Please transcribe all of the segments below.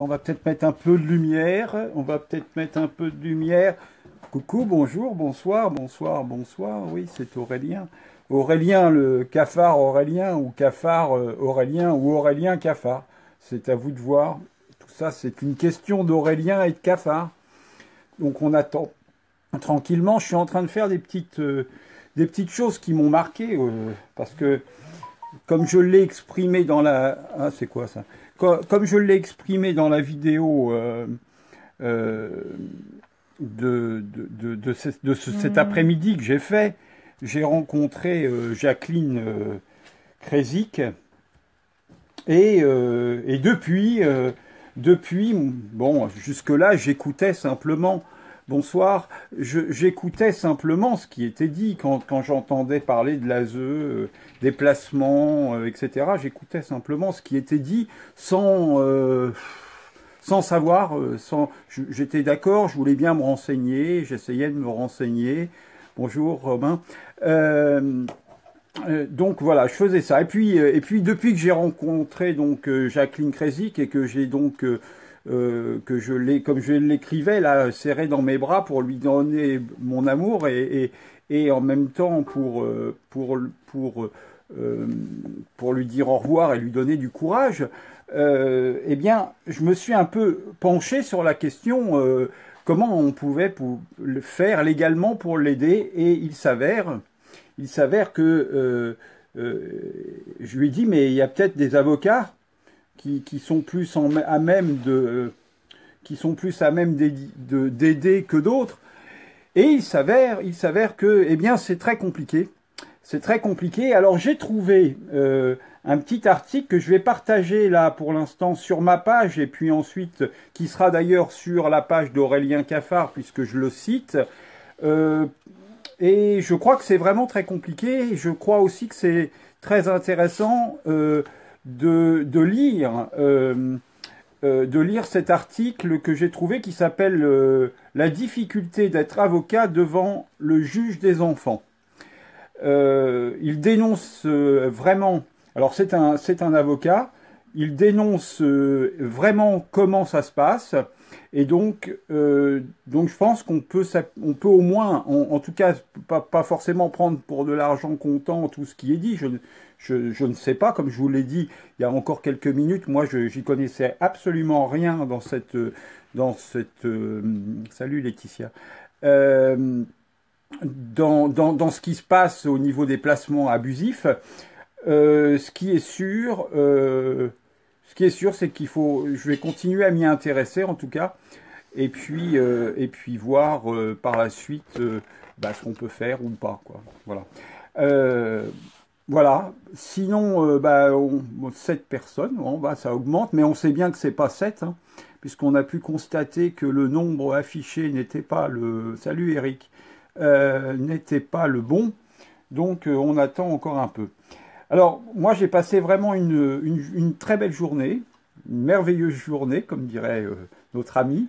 On va peut-être mettre un peu de lumière. On va peut-être mettre un peu de lumière. Coucou, bonjour, bonsoir, bonsoir, bonsoir. Oui, c'est Aurélien. Aurélien, le cafard Aurélien, ou cafard Aurélien, ou Aurélien cafard. C'est à vous de voir. Tout ça, c'est une question d'Aurélien et de cafard. Donc on attend tranquillement. Je suis en train de faire des petites choses qui m'ont marqué. Parce que, comme je l'ai exprimé dans la... Ah, c'est quoi ça? Comme je l'ai exprimé dans la vidéo euh, cet après-midi que j'ai fait, j'ai rencontré Jacqueline Krésik et depuis, bon, jusque-là, j'écoutais simplement, bonsoir, j'écoutais simplement ce qui était dit quand j'entendais parler de l'ASE, des placements, etc. J'écoutais simplement ce qui était dit sans savoir, j'étais d'accord, je voulais bien me renseigner, j'essayais de me renseigner. Bonjour Robin. Donc voilà, je faisais ça. Et puis depuis que j'ai rencontré donc Jacqueline Krésik et que j'ai donc que je l'ai, comme je l'écrivais là, serré dans mes bras pour lui donner mon amour et en même temps pour lui dire au revoir et lui donner du courage. Eh bien, je me suis un peu penché sur la question comment on pouvait le faire légalement pour l'aider et il s'avère que je lui ai dit, mais il y a peut-être des avocats qui sont plus à même qui sont plus à même d'aider que d'autres. Et il s'avère que, eh bien, c'est très compliqué. C'est très compliqué. Alors j'ai trouvé un petit article que je vais partager là pour l'instant sur ma page et puis ensuite qui sera d'ailleurs sur la page d'Aurélien Cafard puisque je le cite. Et je crois que c'est vraiment très compliqué. Je crois aussi que c'est très intéressant de lire cet article que j'ai trouvé qui s'appelle La difficulté d'être avocat devant le juge des enfants. Il dénonce vraiment. Alors c'est un avocat. Il dénonce vraiment comment ça se passe. Et donc je pense qu'on peut au moins, en tout cas, pas forcément prendre pour de l'argent comptant tout ce qui est dit. Je ne sais pas, comme je vous l'ai dit il y a encore quelques minutes, moi j'y connaissais absolument rien salut Laetitia. Dans ce qui se passe au niveau des placements abusifs. Ce qui est sûr, c'est qu'il faut, je vais continuer à m'y intéresser en tout cas, et puis voir par la suite ce qu'on peut faire ou pas, quoi. Voilà. Voilà. Sinon, 7 personnes, bon, ça augmente, mais on sait bien que c'est pas 7, hein, puisqu'on a pu constater que le nombre affiché n'était pas le. Salut Eric, n'était pas le bon, donc on attend encore un peu. Alors, moi, j'ai passé vraiment une très belle journée, une merveilleuse journée, comme dirait notre ami.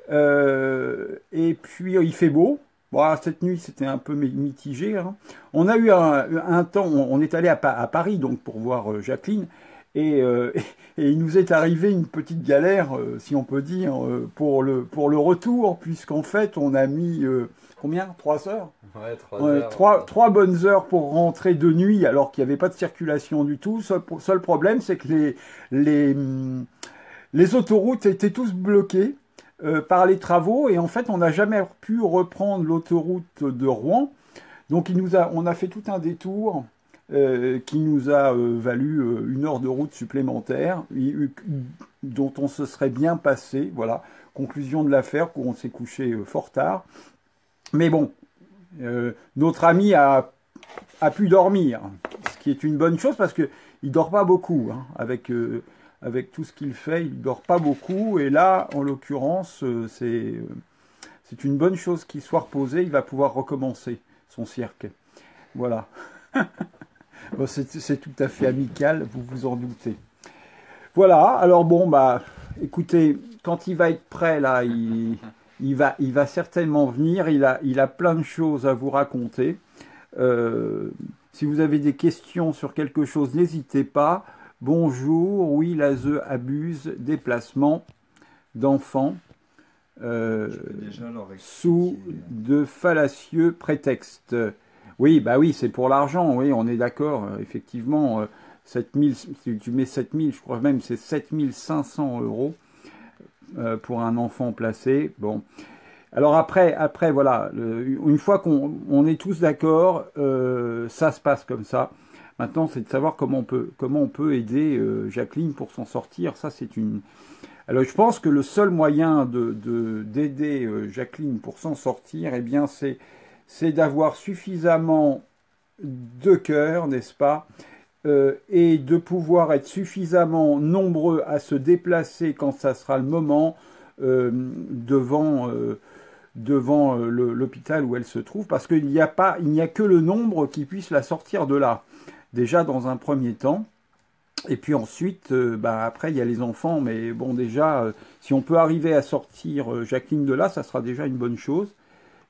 Et puis, il fait beau. Bon, cette nuit, c'était un peu mitigé, hein. On a eu un temps, on est allé à Paris, donc, pour voir Jacqueline, et, et il nous est arrivé une petite galère, si on peut dire, pour le retour, puisqu'en fait, on a mis, combien? 3 heures? Ouais, 3 heures. Trois bonnes heures pour rentrer de nuit alors qu'il n'y avait pas de circulation du tout. Seul problème, c'est que les autoroutes étaient tous bloquées par les travaux et en fait, on n'a jamais pu reprendre l'autoroute de Rouen. Donc, on a fait tout un détour qui nous a valu 1 heure de route supplémentaire dont on se serait bien passé. Voilà, conclusion de l'affaire, on s'est couché fort tard. Mais bon, notre ami a pu dormir, ce qui est une bonne chose parce qu'il ne dort pas beaucoup, hein, avec tout ce qu'il fait, il ne dort pas beaucoup. Et là, en l'occurrence, c'est une bonne chose qu'il soit reposé, il va pouvoir recommencer son cirque. Voilà. Bon, c'est tout à fait amical, vous vous en doutez. Voilà, alors bon, écoutez, quand il va être prêt, là, il va certainement venir, il a plein de choses à vous raconter. Si vous avez des questions sur quelque chose, n'hésitez pas. Bonjour, oui, l'ASE abuse des placements. d'enfants sous de fallacieux prétextes. Oui, bah oui, c'est pour l'argent, oui, on est d'accord, effectivement, 7000, si tu mets 7000, je crois même c'est 7500 € pour un enfant placé. Bon, alors après voilà, une fois qu'on est tous d'accord, ça se passe comme ça. Maintenant, c'est de savoir comment on peut aider Jacqueline pour s'en sortir. Ça, c'est une. Alors, je pense que le seul moyen d'aider Jacqueline pour s'en sortir, eh bien, c'est d'avoir suffisamment de cœur, n'est-ce pas, et de pouvoir être suffisamment nombreux à se déplacer quand ça sera le moment devant l'hôpital où elle se trouve, parce qu'il n'y a que le nombre qui puisse la sortir de là. Déjà dans un premier temps, et puis ensuite, après il y a les enfants, mais bon déjà, si on peut arriver à sortir Jacqueline de là, ça sera déjà une bonne chose.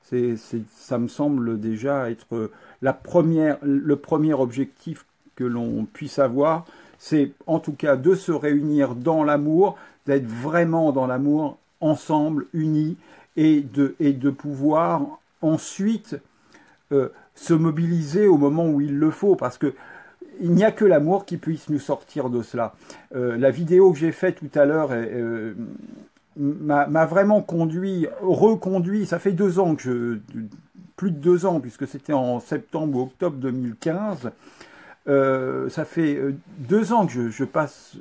Ça me semble déjà être le premier objectif que l'on puisse avoir, c'est en tout cas de se réunir dans l'amour, d'être vraiment dans l'amour, ensemble, unis, et de pouvoir ensuite se mobiliser au moment où il le faut, parce que il n'y a que l'amour qui puisse nous sortir de cela. La vidéo que j'ai faite tout à l'heure m'a vraiment reconduit. Ça fait 2 ans plus de 2 ans, puisque c'était en septembre ou octobre 2015. Ça fait 2 ans que je passe.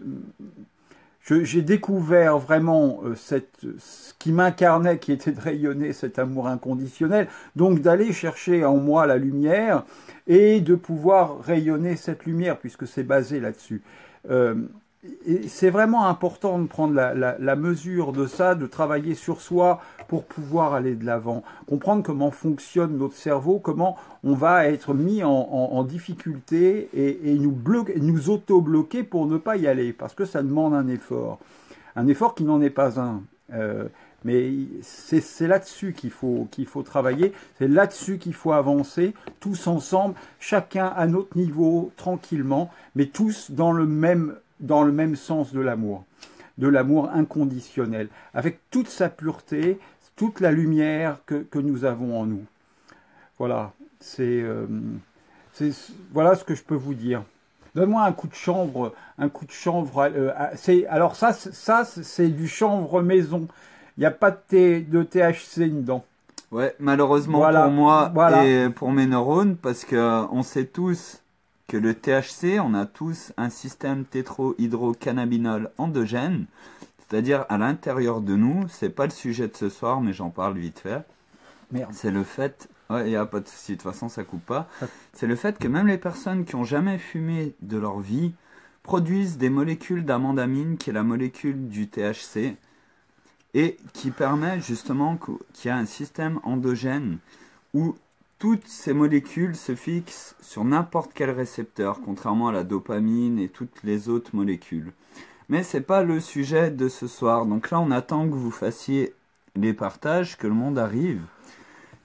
J'ai découvert vraiment ce qui m'incarnait, qui était de rayonner cet amour inconditionnel, donc d'aller chercher en moi la lumière et de pouvoir rayonner cette lumière, puisque c'est basé là-dessus. Et c'est vraiment important de prendre la mesure de ça, de travailler sur soi pour pouvoir aller de l'avant, comprendre comment fonctionne notre cerveau, comment on va être mis en difficulté et nous auto-bloquer pour ne pas y aller, parce que ça demande un effort qui n'en est pas un. Mais c'est là-dessus qu'il faut travailler, c'est là-dessus qu'il faut avancer, tous ensemble, chacun à notre niveau, tranquillement, mais tous dans le même sens de l'amour inconditionnel, avec toute sa pureté, toute la lumière que nous avons en nous. Voilà, voilà ce que je peux vous dire. Donne-moi un coup de chanvre, alors ça c'est du chanvre maison. Il n'y a pas de THC dedans. Ouais, malheureusement pour moi et pour mes neurones, parce que on sait tous que le THC, on a tous un système tétrohydrocannabinol endogène, c'est-à-dire à l'intérieur de nous. C'est pas le sujet de ce soir, mais j'en parle vite fait. Merde. C'est le fait, il n'y a pas de souci, de toute façon ça coupe pas. C'est le fait que même les personnes qui ont jamais fumé de leur vie produisent des molécules d'amandamine, qui est la molécule du THC, et qui permet justement qu'il y a un système endogène où toutes ces molécules se fixent sur n'importe quel récepteur, contrairement à la dopamine et toutes les autres molécules. Mais c'est pas le sujet de ce soir. Donc là, on attend que vous fassiez les partages, que le monde arrive.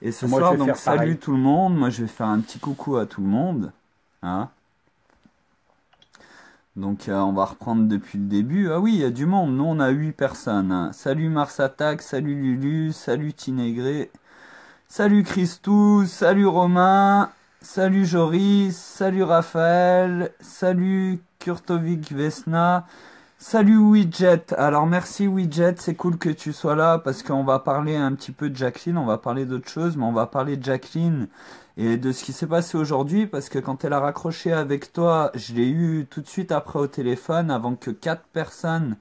Et ce soir, donc salut tout le monde. Moi, je vais faire un petit coucou à tout le monde. Hein? Donc on va reprendre depuis le début. Ah oui, il y a du monde. Nous, on a 8 personnes. Hein. Salut Mars Attack, salut Lulu, salut Tinégré. Salut Christou, salut Romain, salut Joris, salut Raphaël, salut Kurtovic Vesna, salut Widget. Alors merci Widget, c'est cool que tu sois là parce qu'on va parler un petit peu de Jacqueline, on va parler d'autre chose, mais on va parler de Jacqueline et de ce qui s'est passé aujourd'hui parce que quand elle a raccroché avec toi, je l'ai eu tout de suite après au téléphone avant que 4 personnes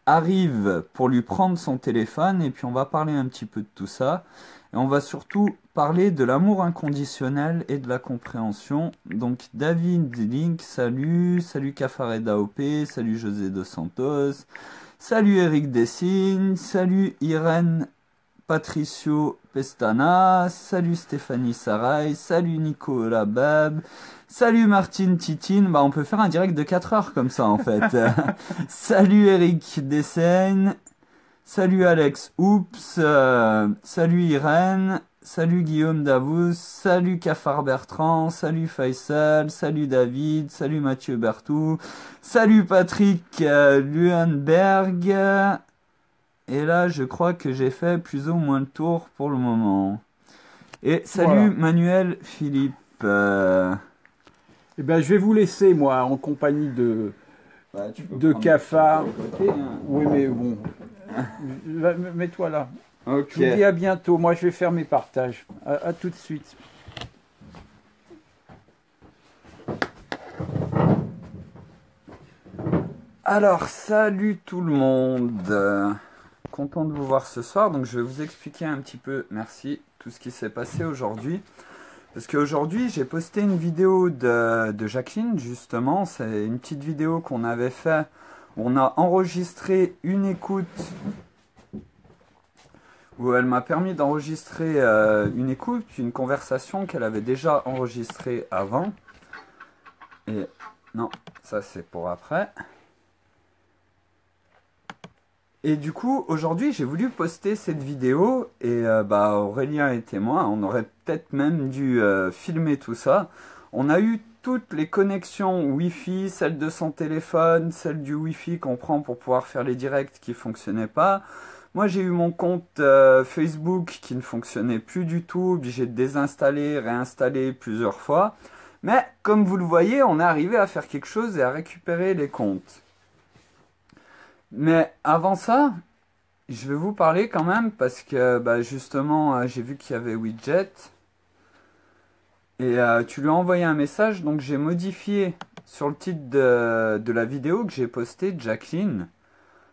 arrivent pour lui prendre son téléphone et puis on va parler un petit peu de tout ça. Et on va surtout parler de l'amour inconditionnel et de la compréhension. Donc David Link, salut Cafareda OP, salut José Dos Santos, salut Eric Dessine, salut Irène Patricio Pestana, salut Stéphanie Sarai, salut Nico Labab, salut Martine Titine. Bah on peut faire un direct de 4 heures comme ça en fait. Salut Eric Dessine. Salut Alex Oups, salut Irène, salut Guillaume Davous, salut Cafard Bertrand, salut Faisal, salut David, salut Mathieu Bertou, salut Patrick Luenberg, Et là, je crois que j'ai fait plus ou moins le tour pour le moment. Et salut Voilà. Manuel Philippe. Eh ben, je vais vous laisser, moi, en compagnie Bah, tu peux de prendre cafards. de côté, hein. Oui, mais bon, mets-toi là. Ok. Je vous dis à bientôt. Moi, je vais faire mes partages. À tout de suite. Alors, salut tout le monde. Content de vous voir ce soir. Donc, je vais vous expliquer un petit peu, merci, tout ce qui s'est passé aujourd'hui. Parce qu'aujourd'hui, j'ai posté une vidéo de Jacqueline, justement. C'est une petite vidéo qu'on avait fait. Où on a enregistré une écoute. Où elle m'a permis d'enregistrer une écoute, une conversation qu'elle avait déjà enregistrée avant. Et non, ça c'est pour après. Et du coup, aujourd'hui, j'ai voulu poster cette vidéo et Aurélien et moi, on aurait peut-être même dû filmer tout ça. On a eu toutes les connexions Wi-Fi, celle de son téléphone, celle du Wi-Fi qu'on prend pour pouvoir faire les directs qui ne fonctionnaient pas. Moi, j'ai eu mon compte Facebook qui ne fonctionnait plus du tout, obligé de désinstaller, réinstaller plusieurs fois. Mais comme vous le voyez, on est arrivé à faire quelque chose et à récupérer les comptes. Mais avant ça, je vais vous parler quand même parce que justement, j'ai vu qu'il y avait Widget. Et tu lui as envoyé un message, donc j'ai modifié sur le titre de la vidéo que j'ai postée, Jacqueline,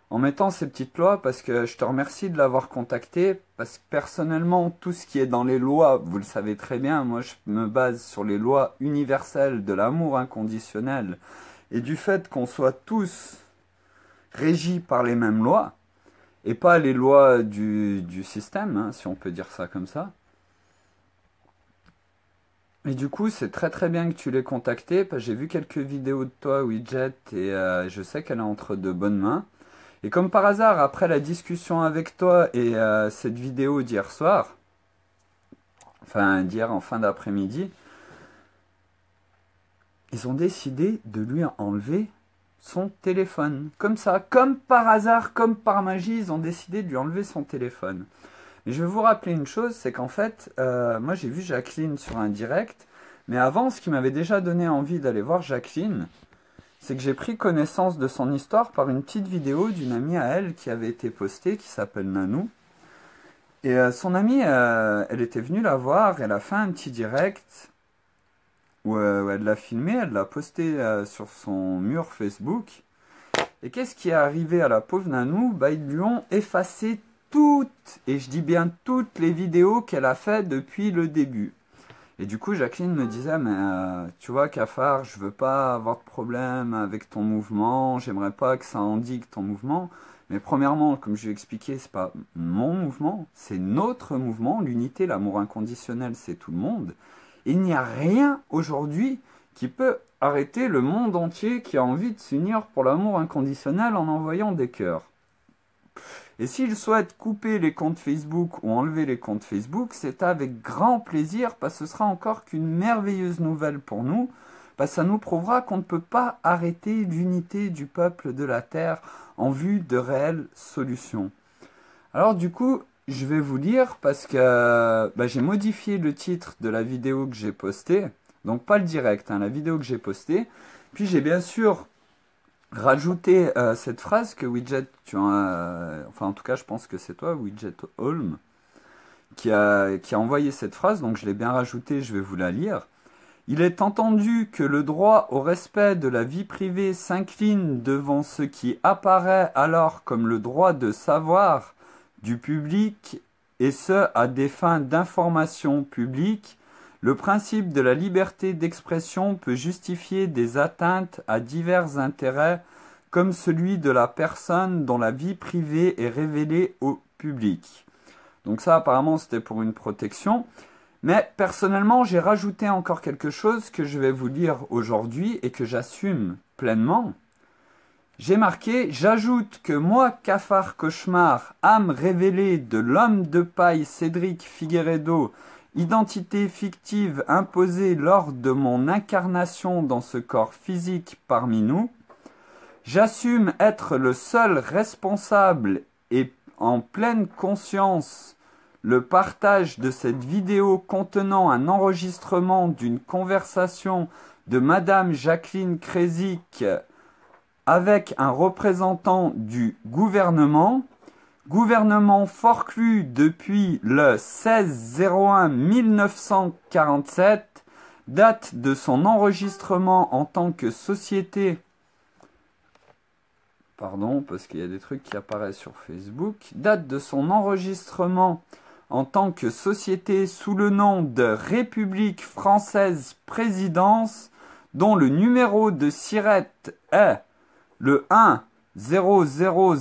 en mettant ces petites lois parce que je te remercie de l'avoir contacté. Parce que personnellement, tout ce qui est dans les lois, vous le savez très bien, moi je me base sur les lois universelles de l'amour inconditionnel et du fait qu'on soit tous régis par les mêmes lois, et pas les lois du système, hein, si on peut dire ça comme ça. Et du coup, c'est très très bien que tu l'aies contacté, parce que j'ai vu quelques vidéos de toi, Widget, et je sais qu'elle est entre de bonnes mains. Et comme par hasard, après la discussion avec toi et cette vidéo d'hier soir, enfin d'hier en fin d'après-midi, ils ont décidé de lui enlever son téléphone. Comme ça, comme par hasard, comme par magie, ils ont décidé de lui enlever son téléphone. Mais je vais vous rappeler une chose, c'est qu'en fait, moi j'ai vu Jacqueline sur un direct, mais avant, ce qui m'avait déjà donné envie d'aller voir Jacqueline, c'est que j'ai pris connaissance de son histoire par une petite vidéo d'une amie à elle qui avait été postée, qui s'appelle Nanou. Et son amie, elle était venue la voir, elle a fait un petit direct, où elle l'a filmé, elle l'a posté sur son mur Facebook. Et qu'est-ce qui est arrivé à la pauvre Nanou? Ils lui ont effacé toutes, et je dis bien toutes les vidéos qu'elle a fait depuis le début. Et du coup, Jacqueline me disait, mais tu vois, Cafard, je veux pas avoir de problème avec ton mouvement, j'aimerais pas que ça endigue ton mouvement. Mais premièrement, comme je l'ai expliqué, c'est pas mon mouvement, c'est notre mouvement, l'unité, l'amour inconditionnel, c'est tout le monde. Il n'y a rien aujourd'hui qui peut arrêter le monde entier qui a envie de s'unir pour l'amour inconditionnel en envoyant des cœurs. Et s'il souhaite couper les comptes Facebook ou enlever les comptes Facebook, c'est avec grand plaisir, parce que ce sera encore qu'une merveilleuse nouvelle pour nous, parce que ça nous prouvera qu'on ne peut pas arrêter l'unité du peuple de la Terre en vue de réelles solutions. Alors du coup, je vais vous lire parce que j'ai modifié le titre de la vidéo que j'ai postée, donc pas le direct, hein, la vidéo que j'ai postée, puis j'ai bien sûr rajouté cette phrase que Widget, enfin en tout cas je pense que c'est toi, Widget Holm, qui a envoyé cette phrase, donc je l'ai bien rajoutée, je vais vous la lire. Il est entendu que le droit au respect de la vie privée s'incline devant ce qui apparaît alors comme le droit de savoir du public, et ce à des fins d'information publique. Le principe de la liberté d'expression peut justifier des atteintes à divers intérêts, comme celui de la personne dont la vie privée est révélée au public. Donc ça, apparemment, c'était pour une protection. Mais personnellement, j'ai rajouté encore quelque chose que je vais vous lire aujourd'hui et que j'assume pleinement. J'ai marqué « J'ajoute que moi, Cafard Cauchemar, âme révélée de l'homme de paille Cédric Figueredo, identité fictive imposée lors de mon incarnation dans ce corps physique parmi nous, j'assume être le seul responsable et en pleine conscience le partage de cette vidéo contenant un enregistrement d'une conversation de Madame Jacqueline Krésik avec un représentant du gouvernement forclus depuis le 16/01/1947, date de son enregistrement en tant que société. Pardon, parce qu'il y a des trucs qui apparaissent sur Facebook. Date de son enregistrement en tant que société sous le nom de République française présidence, dont le numéro de SIRET est le 1 000 000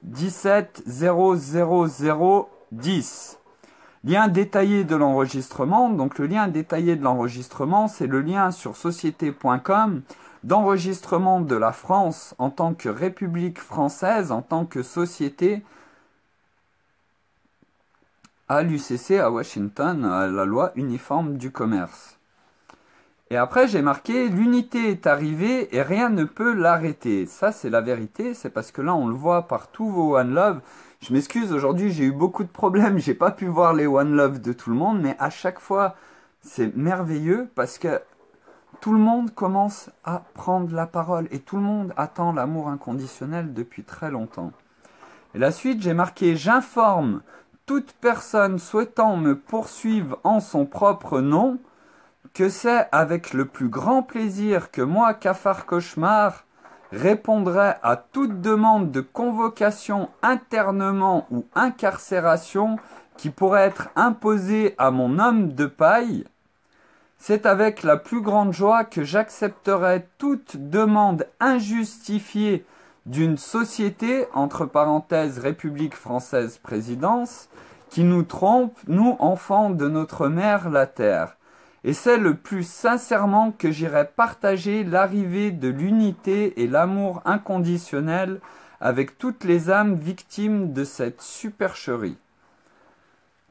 17 000 10. Lien détaillé de l'enregistrement. Donc le lien détaillé de l'enregistrement, c'est le lien sur société.com d'enregistrement de la France en tant que République française, en tant que société à l'UCC à Washington, à la loi uniforme du commerce. Et après, j'ai marqué « L'unité est arrivée et rien ne peut l'arrêter ». Ça, c'est la vérité. C'est parce que là, on le voit par tous vos One Love. Je m'excuse, aujourd'hui, j'ai eu beaucoup de problèmes. J'ai pas pu voir les One Love de tout le monde. Mais à chaque fois, c'est merveilleux parce que tout le monde commence à prendre la parole. Et tout le monde attend l'amour inconditionnel depuis très longtemps. Et la suite, j'ai marqué « J'informe toute personne souhaitant me poursuivre en son propre nom » que c'est avec le plus grand plaisir que moi, Cafard Cauchemar, répondrai à toute demande de convocation, internement ou incarcération qui pourrait être imposée à mon homme de paille. C'est avec la plus grande joie que j'accepterai toute demande injustifiée d'une société, entre parenthèses République française présidence, qui nous trompe, nous enfants de notre mère la terre. Et c'est le plus sincèrement que j'irai partager l'arrivée de l'unité et l'amour inconditionnel avec toutes les âmes victimes de cette supercherie.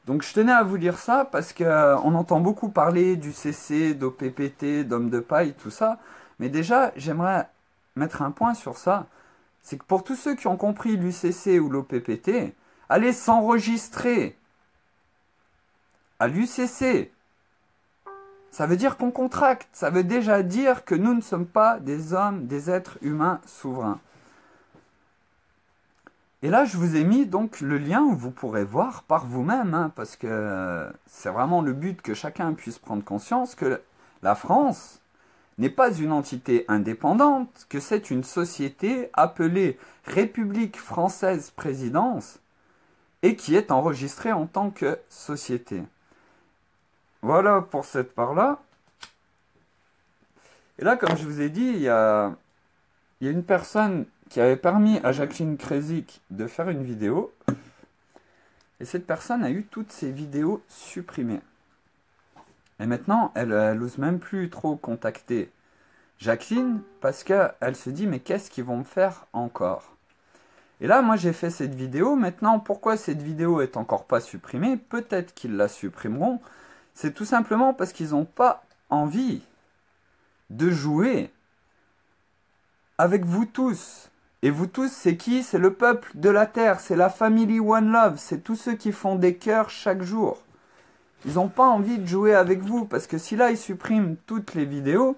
Donc je tenais à vous lire ça parce qu'on entend beaucoup parler du CC, d'OPPT, d'homme de paille, tout ça. Mais déjà, j'aimerais mettre un point sur ça. C'est que pour tous ceux qui ont compris l'UCC ou l'OPPT, allez s'enregistrer à l'UCC. Ça veut dire qu'on contracte, ça veut déjà dire que nous ne sommes pas des hommes, des êtres humains souverains. Et là, je vous ai mis donc le lien où vous pourrez voir par vous-même, hein, parce que c'est vraiment le but que chacun puisse prendre conscience que la France n'est pas une entité indépendante, que c'est une société appelée République française présidence et qui est enregistrée en tant que société. Voilà pour cette part-là. Et là, comme je vous ai dit, il y a une personne qui avait permis à Jacqueline Krésik de faire une vidéo. Et cette personne a eu toutes ses vidéos supprimées. Et maintenant, elle n'ose même plus trop contacter Jacqueline parce qu'elle se dit, mais qu'est-ce qu'ils vont me faire encore? Et là, moi, j'ai fait cette vidéo. Maintenant, pourquoi cette vidéo est encore pas supprimée? Peut-être qu'ils la supprimeront. C'est tout simplement parce qu'ils n'ont pas envie de jouer avec vous tous. Et vous tous, c'est qui? C'est le peuple de la Terre, c'est la family One Love, c'est tous ceux qui font des cœurs chaque jour. Ils n'ont pas envie de jouer avec vous, parce que si là, ils suppriment toutes les vidéos,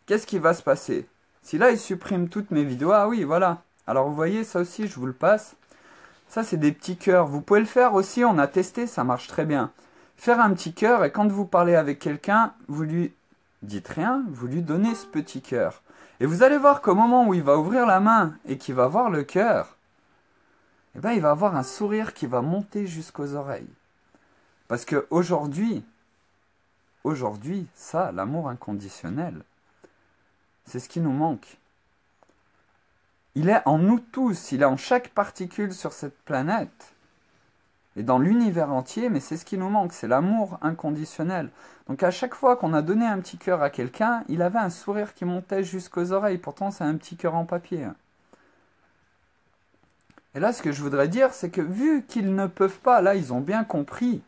qu'est-ce qui va se passer? Si là, ils suppriment toutes mes vidéos, ah oui, voilà. Alors vous voyez, ça aussi, je vous le passe. Ça, c'est des petits cœurs. Vous pouvez le faire aussi, on a testé, ça marche très bien. Faire un petit cœur et quand vous parlez avec quelqu'un, vous lui dites rien, vous lui donnez ce petit cœur. Et vous allez voir qu'au moment où il va ouvrir la main et qu'il va voir le cœur, eh ben, il va avoir un sourire qui va monter jusqu'aux oreilles. Parce que aujourd'hui, ça, l'amour inconditionnel, c'est ce qui nous manque. Il est en nous tous, il est en chaque particule sur cette planète. Et dans l'univers entier, mais c'est ce qui nous manque, c'est l'amour inconditionnel. Donc à chaque fois qu'on a donné un petit cœur à quelqu'un, il avait un sourire qui montait jusqu'aux oreilles. Pourtant, c'est un petit cœur en papier. Et là, ce que je voudrais dire, c'est que vu qu'ils ne peuvent pas, là, ils ont bien compris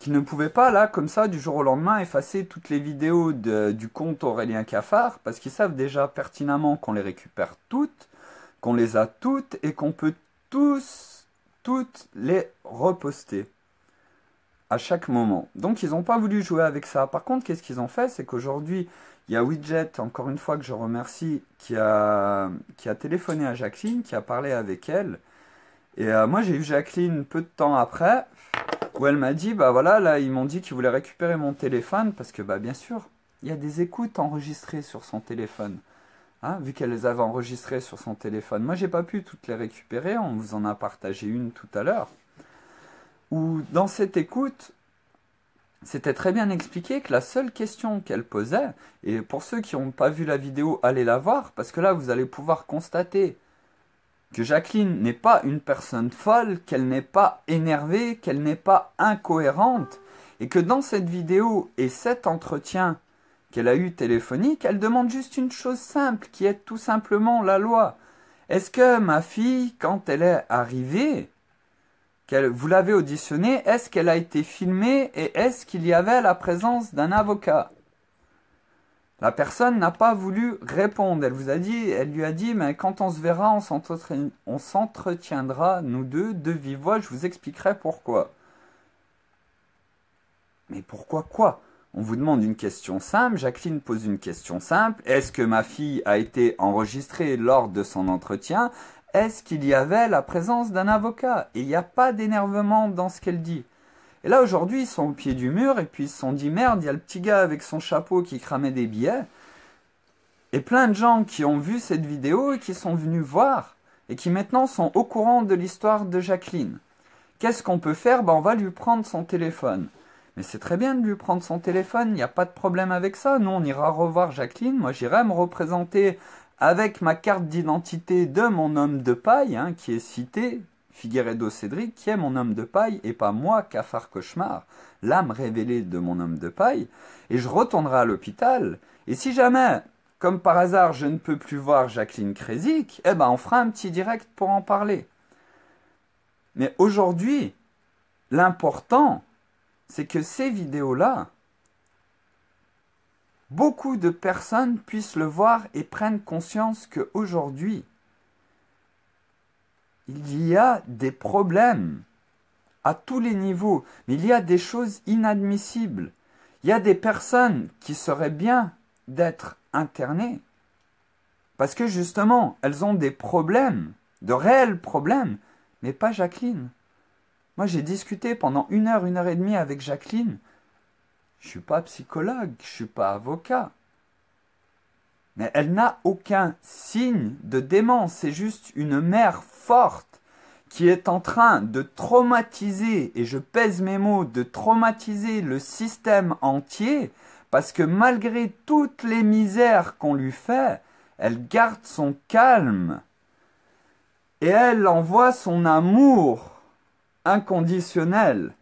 qu'ils ne pouvaient pas, là, comme ça, du jour au lendemain, effacer toutes les vidéos du compte Aurélien Cafard, parce qu'ils savent déjà pertinemment qu'on les récupère toutes, qu'on les a toutes, et qu'on peut toutes les reposter à chaque moment. Donc, ils n'ont pas voulu jouer avec ça. Par contre, qu'est-ce qu'ils ont fait? C'est qu'aujourd'hui, il y a Widget, encore une fois que je remercie, qui a téléphoné à Jacqueline, qui a parlé avec elle. Et moi, j'ai eu Jacqueline peu de temps après, où elle m'a dit, bah voilà, là, ils m'ont dit qu'ils voulaient récupérer mon téléphone, parce que, bah bien sûr, il y a des écoutes enregistrées sur son téléphone, hein, vu qu'elle les avait enregistrées sur son téléphone. Moi, j'ai pas pu toutes les récupérer, on vous en a partagé une tout à l'heure, où dans cette écoute, c'était très bien expliqué que la seule question qu'elle posait, et pour ceux qui n'ont pas vu la vidéo, allez la voir, parce que là, vous allez pouvoir constater que Jacqueline n'est pas une personne folle, qu'elle n'est pas énervée, qu'elle n'est pas incohérente, et que dans cette vidéo et cet entretien qu'elle a eu téléphonique, elle demande juste une chose simple, qui est tout simplement la loi. Est-ce que ma fille, quand elle est arrivée, vous l'avez auditionnée, est-ce qu'elle a été filmée et est-ce qu'il y avait la présence d'un avocat? La personne n'a pas voulu répondre. Elle lui a dit, mais quand on se verra, on s'entretiendra, nous deux, de vive voix, je vous expliquerai pourquoi. Mais pourquoi quoi? On vous demande une question simple, Jacqueline pose une question simple. Est-ce que ma fille a été enregistrée lors de son entretien? Est-ce qu'il y avait la présence d'un avocat? Et il n'y a pas d'énervement dans ce qu'elle dit. Et là, aujourd'hui, ils sont au pied du mur, et puis ils se sont dit, merde, il y a le petit gars avec son chapeau qui cramait des billets. Et plein de gens qui ont vu cette vidéo et qui sont venus voir, et qui maintenant sont au courant de l'histoire de Jacqueline. Qu'est-ce qu'on peut faire? Ben, on va lui prendre son téléphone. Mais c'est très bien de lui prendre son téléphone, il n'y a pas de problème avec ça. Nous, on ira revoir Jacqueline. Moi, j'irai me représenter avec ma carte d'identité de mon homme de paille, hein, qui est cité, Figueredo Cédric, qui est mon homme de paille, et pas moi, Cafard Cauchemar, l'âme révélée de mon homme de paille, et je retournerai à l'hôpital. Et si jamais, comme par hasard, je ne peux plus voir Jacqueline Krézik, eh ben on fera un petit direct pour en parler. Mais aujourd'hui, l'important, c'est que ces vidéos-là, beaucoup de personnes puissent le voir et prennent conscience qu'aujourd'hui, il y a des problèmes à tous les niveaux, mais il y a des choses inadmissibles. Il y a des personnes qui seraient bien d'être internées parce que justement, elles ont des problèmes, de réels problèmes, mais pas Jacqueline. Moi, j'ai discuté pendant 1 heure et demie avec Jacqueline. Je ne suis pas psychologue, je ne suis pas avocat. Mais elle n'a aucun signe de démence. C'est juste une mère forte qui est en train de traumatiser, et je pèse mes mots, de traumatiser le système entier, parce que malgré toutes les misères qu'on lui fait, elle garde son calme. Et elle envoie son amour inconditionnel.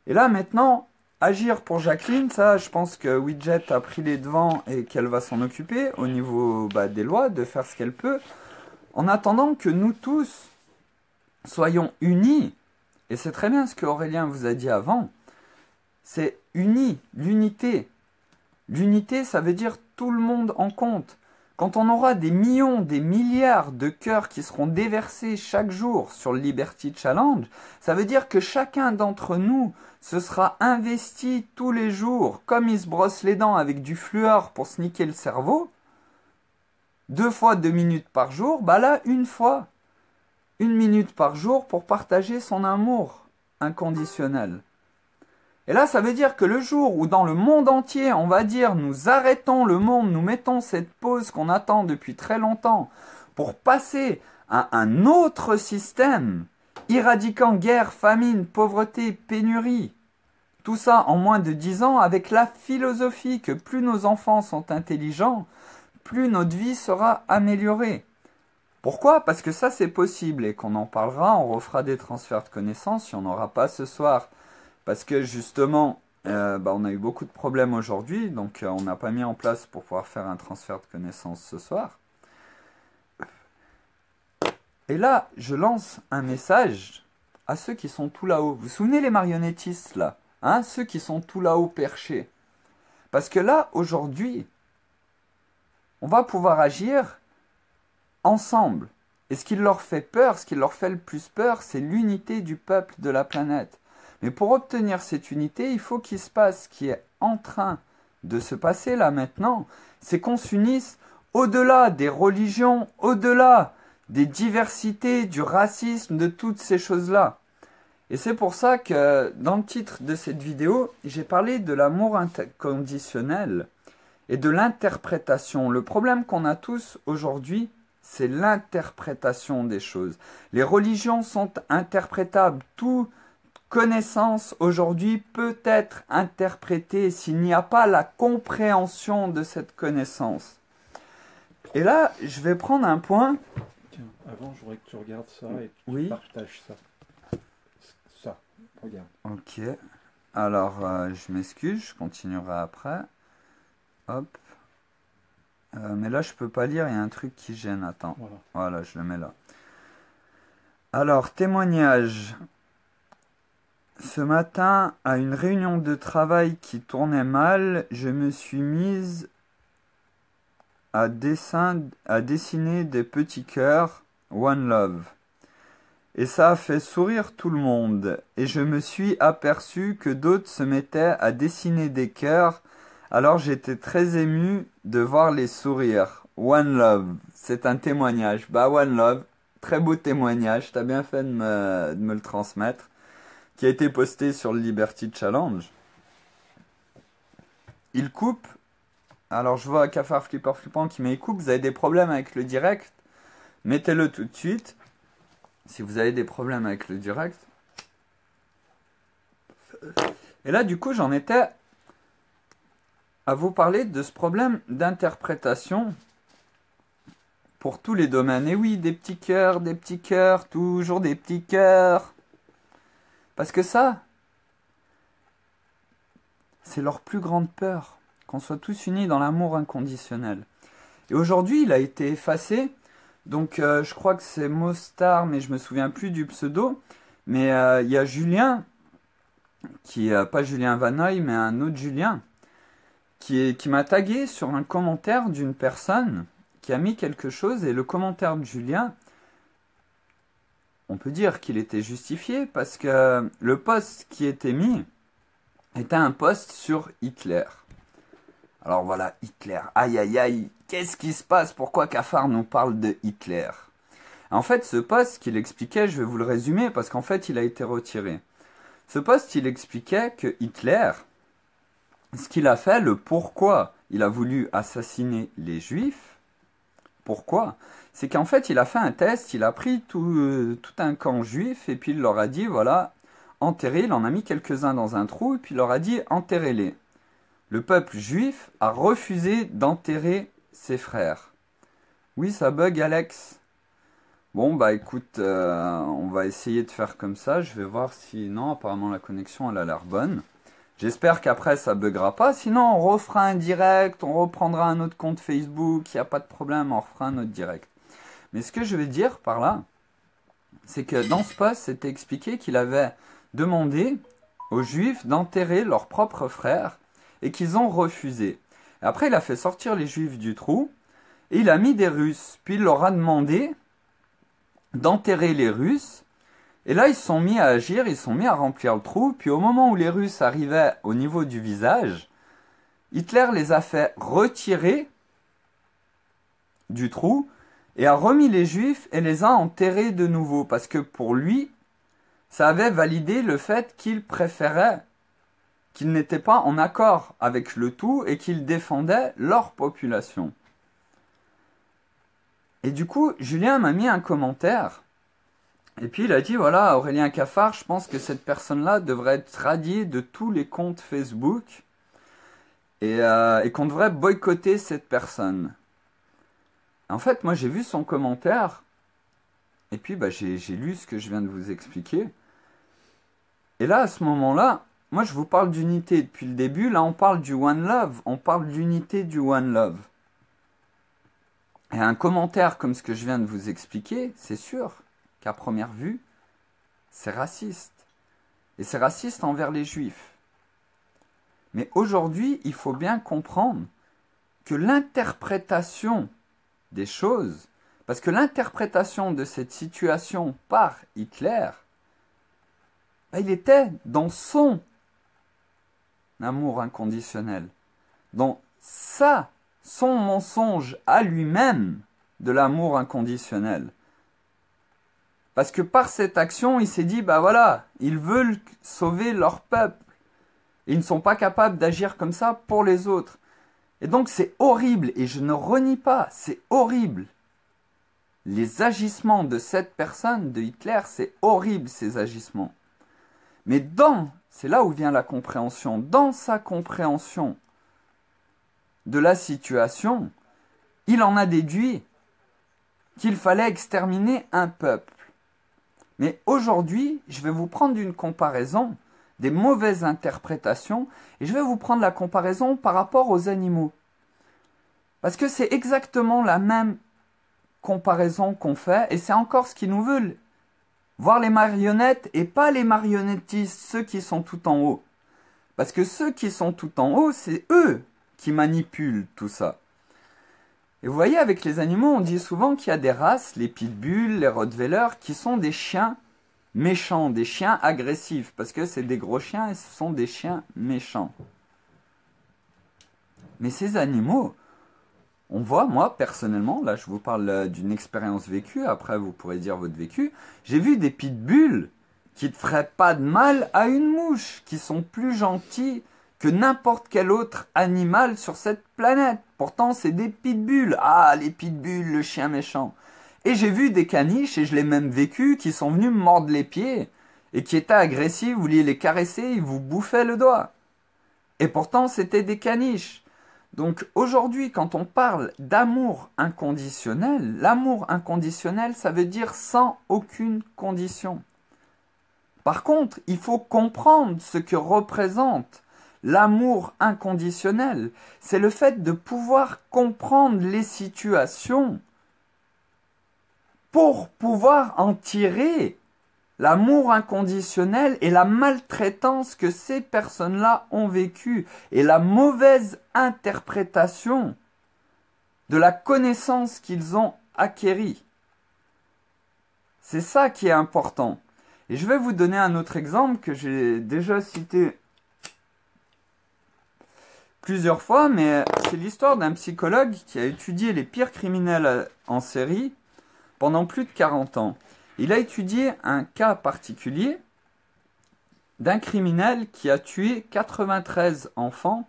Et là maintenant, agir pour Jacqueline, ça, je pense que Widget a pris les devants et qu'elle va s'en occuper au niveau des lois, de faire ce qu'elle peut. En attendant que nous tous soyons unis, et c'est très bien ce que Aurélien vous a dit avant, c'est unis, l'unité. L'unité, ça veut dire tout le monde en compte. Quand on aura des millions, des milliards de cœurs qui seront déversés chaque jour sur le Liberty Challenge, ça veut dire que chacun d'entre nous se sera investi tous les jours, comme il se brosse les dents avec du fluor pour se niquer le cerveau, 2 fois 2 minutes par jour, bah là, 1 fois 1 minute par jour pour partager son amour inconditionnel. Et là, ça veut dire que le jour où dans le monde entier, on va dire, nous arrêtons le monde, nous mettons cette pause qu'on attend depuis très longtemps pour passer à un autre système, éradiquant guerre, famine, pauvreté, pénurie, tout ça en moins de 10 ans, avec la philosophie que plus nos enfants sont intelligents, plus notre vie sera améliorée. Pourquoi? Parce que ça c'est possible et qu'on en parlera, on refera des transferts de connaissances, si on n'aura pas ce soir. Parce que justement, on a eu beaucoup de problèmes aujourd'hui, donc on n'a pas mis en place pour pouvoir faire un transfert de connaissances ce soir. Et là, je lance un message à ceux qui sont tout là-haut. Vous vous souvenez les marionnettistes là, hein, ceux qui sont tout là-haut perchés. Parce que là, aujourd'hui, on va pouvoir agir ensemble. Et ce qui leur fait peur, ce qui leur fait le plus peur, c'est l'unité du peuple de la planète. Mais pour obtenir cette unité, il faut qu'il se passe ce qui est en train de se passer là maintenant, c'est qu'on s'unisse au-delà des religions, au-delà des diversités, du racisme, de toutes ces choses-là. Et c'est pour ça que dans le titre de cette vidéo, j'ai parlé de l'amour inconditionnel et de l'interprétation. Le problème qu'on a tous aujourd'hui, c'est l'interprétation des choses. Les religions sont interprétables. Toute connaissance aujourd'hui peut être interprétée s'il n'y a pas la compréhension de cette connaissance. Et là, je vais prendre un point. Tiens, avant, je voudrais que tu regardes ça et que Oui. tu partages ça. Ça, regarde. Ok. Alors, je m'excuse, je continuerai après. Hop. Mais là, je peux pas lire, il y a un truc qui gêne. Attends. Voilà, je le mets là. Alors, témoignage. Ce matin, à une réunion de travail qui tournait mal, je me suis mise à dessiner des petits cœurs, One Love. Et ça a fait sourire tout le monde. Et je me suis aperçu que d'autres se mettaient à dessiner des cœurs. Alors j'étais très ému de voir les sourires. One Love, c'est un témoignage. Bah One Love, très beau témoignage. T'as bien fait de me le transmettre. Qui a été posté sur le Liberty Challenge. Il coupe. Alors je vois Cafard Flipper Flippant qui met il coupe. Vous avez des problèmes avec le direct? Mettez-le tout de suite. Si vous avez des problèmes avec le direct. Et là du coup j'en étais à vous parler de ce problème d'interprétation pour tous les domaines. Et oui, des petits cœurs, toujours des petits cœurs. Parce que ça, c'est leur plus grande peur, qu'on soit tous unis dans l'amour inconditionnel. Et aujourd'hui, il a été effacé. Donc, je crois que c'est Mostar, mais je me souviens plus du pseudo. Mais il y a Julien, pas Julien Vanoy, mais un autre Julien, qui m'a tagué sur un commentaire d'une personne qui a mis quelque chose. Et le commentaire de Julien, on peut dire qu'il était justifié parce que le post qui était mis était un post sur Hitler. Alors voilà, Hitler, aïe aïe aïe, qu'est-ce qui se passe? Pourquoi Cafard nous parle de Hitler? En fait, ce post qu'il expliquait, je vais vous le résumer parce qu'en fait, il a été retiré. Ce post, il expliquait que Hitler, ce qu'il a fait, le pourquoi il a voulu assassiner les Juifs, pourquoi? C'est qu'en fait, il a fait un test, il a pris tout un camp juif et puis il leur a dit, voilà, enterrez, il en a mis quelques-uns dans un trou et puis il leur a dit, enterrez-les. Le peuple juif a refusé d'enterrer ses frères. Oui, ça bug, Alex. Bon, bah écoute, on va essayer de faire comme ça. Je vais voir si... Non, apparemment la connexion, elle a l'air bonne. J'espère qu'après, ça buggera pas. Sinon, on refera un direct, on reprendra un autre compte Facebook. Il n'y a pas de problème, on refera un autre direct. Mais ce que je vais dire par là, c'est que dans ce post, c'était expliqué qu'il avait demandé aux Juifs d'enterrer leurs propres frères et qu'ils ont refusé. Et après, il a fait sortir les Juifs du trou et il a mis des Russes. Puis il leur a demandé d'enterrer les Russes. Et là, ils se sont mis à agir, ils se sont mis à remplir le trou. Puis au moment où les Russes arrivaient au niveau du visage, Hitler les a fait retirer du trou et a remis les Juifs et les a enterrés de nouveau. Parce que pour lui, ça avait validé le fait qu'il préférait, qu'il n'était pas en accord avec le tout et qu'il défendait leur population. Et du coup, Julien m'a mis un commentaire. Et puis il a dit, voilà, Aurélien Cafard, je pense que cette personne-là devrait être radiée de tous les comptes Facebook et qu'on devrait boycotter cette personne. En fait, moi j'ai vu son commentaire et puis bah, j'ai lu ce que je viens de vous expliquer. Et là, à ce moment-là, moi je vous parle d'unité depuis le début. Là, on parle du One Love, on parle de l'unité du One Love. Et un commentaire comme ce que je viens de vous expliquer, c'est sûr qu'à première vue, c'est raciste. Et c'est raciste envers les Juifs. Mais aujourd'hui, il faut bien comprendre que l'interprétation des choses, parce que l'interprétation de cette situation par Hitler, il était dans son amour inconditionnel, dans son mensonge à lui-même de l'amour inconditionnel. Parce que par cette action, il s'est dit, voilà, ils veulent sauver leur peuple. Ils ne sont pas capables d'agir comme ça pour les autres. Et donc c'est horrible, et je ne renie pas, c'est horrible. Les agissements de cette personne, de Hitler, c'est horrible ces agissements. Mais c'est là où vient la compréhension, dans sa compréhension de la situation, il en a déduit qu'il fallait exterminer un peuple. Mais aujourd'hui, je vais vous prendre une comparaison des mauvaises interprétations et je vais vous prendre la comparaison par rapport aux animaux. Parce que c'est exactement la même comparaison qu'on fait et c'est encore ce qu'ils nous veulent. Voir les marionnettes et pas les marionnettistes, ceux qui sont tout en haut. Parce que ceux qui sont tout en haut, c'est eux qui manipulent tout ça. Et vous voyez, avec les animaux, on dit souvent qu'il y a des races, les pitbulls, les rottweilers, qui sont des chiens méchants, des chiens agressifs, parce que c'est des gros chiens et ce sont des chiens méchants. Mais ces animaux, on voit, moi, personnellement, là je vous parle d'une expérience vécue, après vous pourrez dire votre vécu, j'ai vu des pitbulls qui ne feraient pas de mal à une mouche, qui sont plus gentils que n'importe quel autre animal sur cette planète. Pourtant, c'est des pitbulls. Ah, les pitbulls, le chien méchant. Et j'ai vu des caniches, et je l'ai même vécu, qui sont venus me mordre les pieds, et qui étaient agressifs, vous vouliez les caresser, ils vous bouffaient le doigt. Et pourtant, c'était des caniches. Donc aujourd'hui, quand on parle d'amour inconditionnel, l'amour inconditionnel, ça veut dire sans aucune condition. Par contre, il faut comprendre ce que représente l'amour inconditionnel. C'est le fait de pouvoir comprendre les situations pour pouvoir en tirer l'amour inconditionnel et la maltraitance que ces personnes-là ont vécue et la mauvaise interprétation de la connaissance qu'ils ont acquérie. C'est ça qui est important. Et je vais vous donner un autre exemple que j'ai déjà cité plusieurs fois, mais c'est l'histoire d'un psychologue qui a étudié les pires criminels en série pendant plus de 40 ans. Il a étudié un cas particulier d'un criminel qui a tué 93 enfants,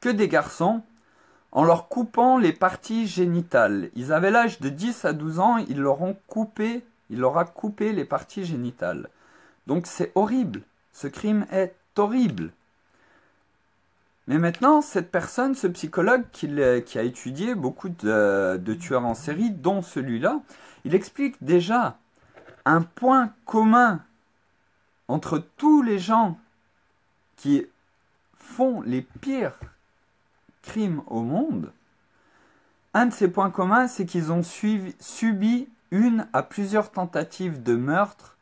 que des garçons, en leur coupant les parties génitales. Ils avaient l'âge de 10 à 12 ans, il leur a coupé les parties génitales. Donc c'est horrible, ce crime est horrible. Mais maintenant, cette personne, ce psychologue qui a étudié beaucoup de tueurs en série, dont celui-là, il explique déjà un point commun entre tous les gens qui font les pires crimes au monde. Un de ces points communs, c'est qu'ils ont subi une à plusieurs tentatives de meurtre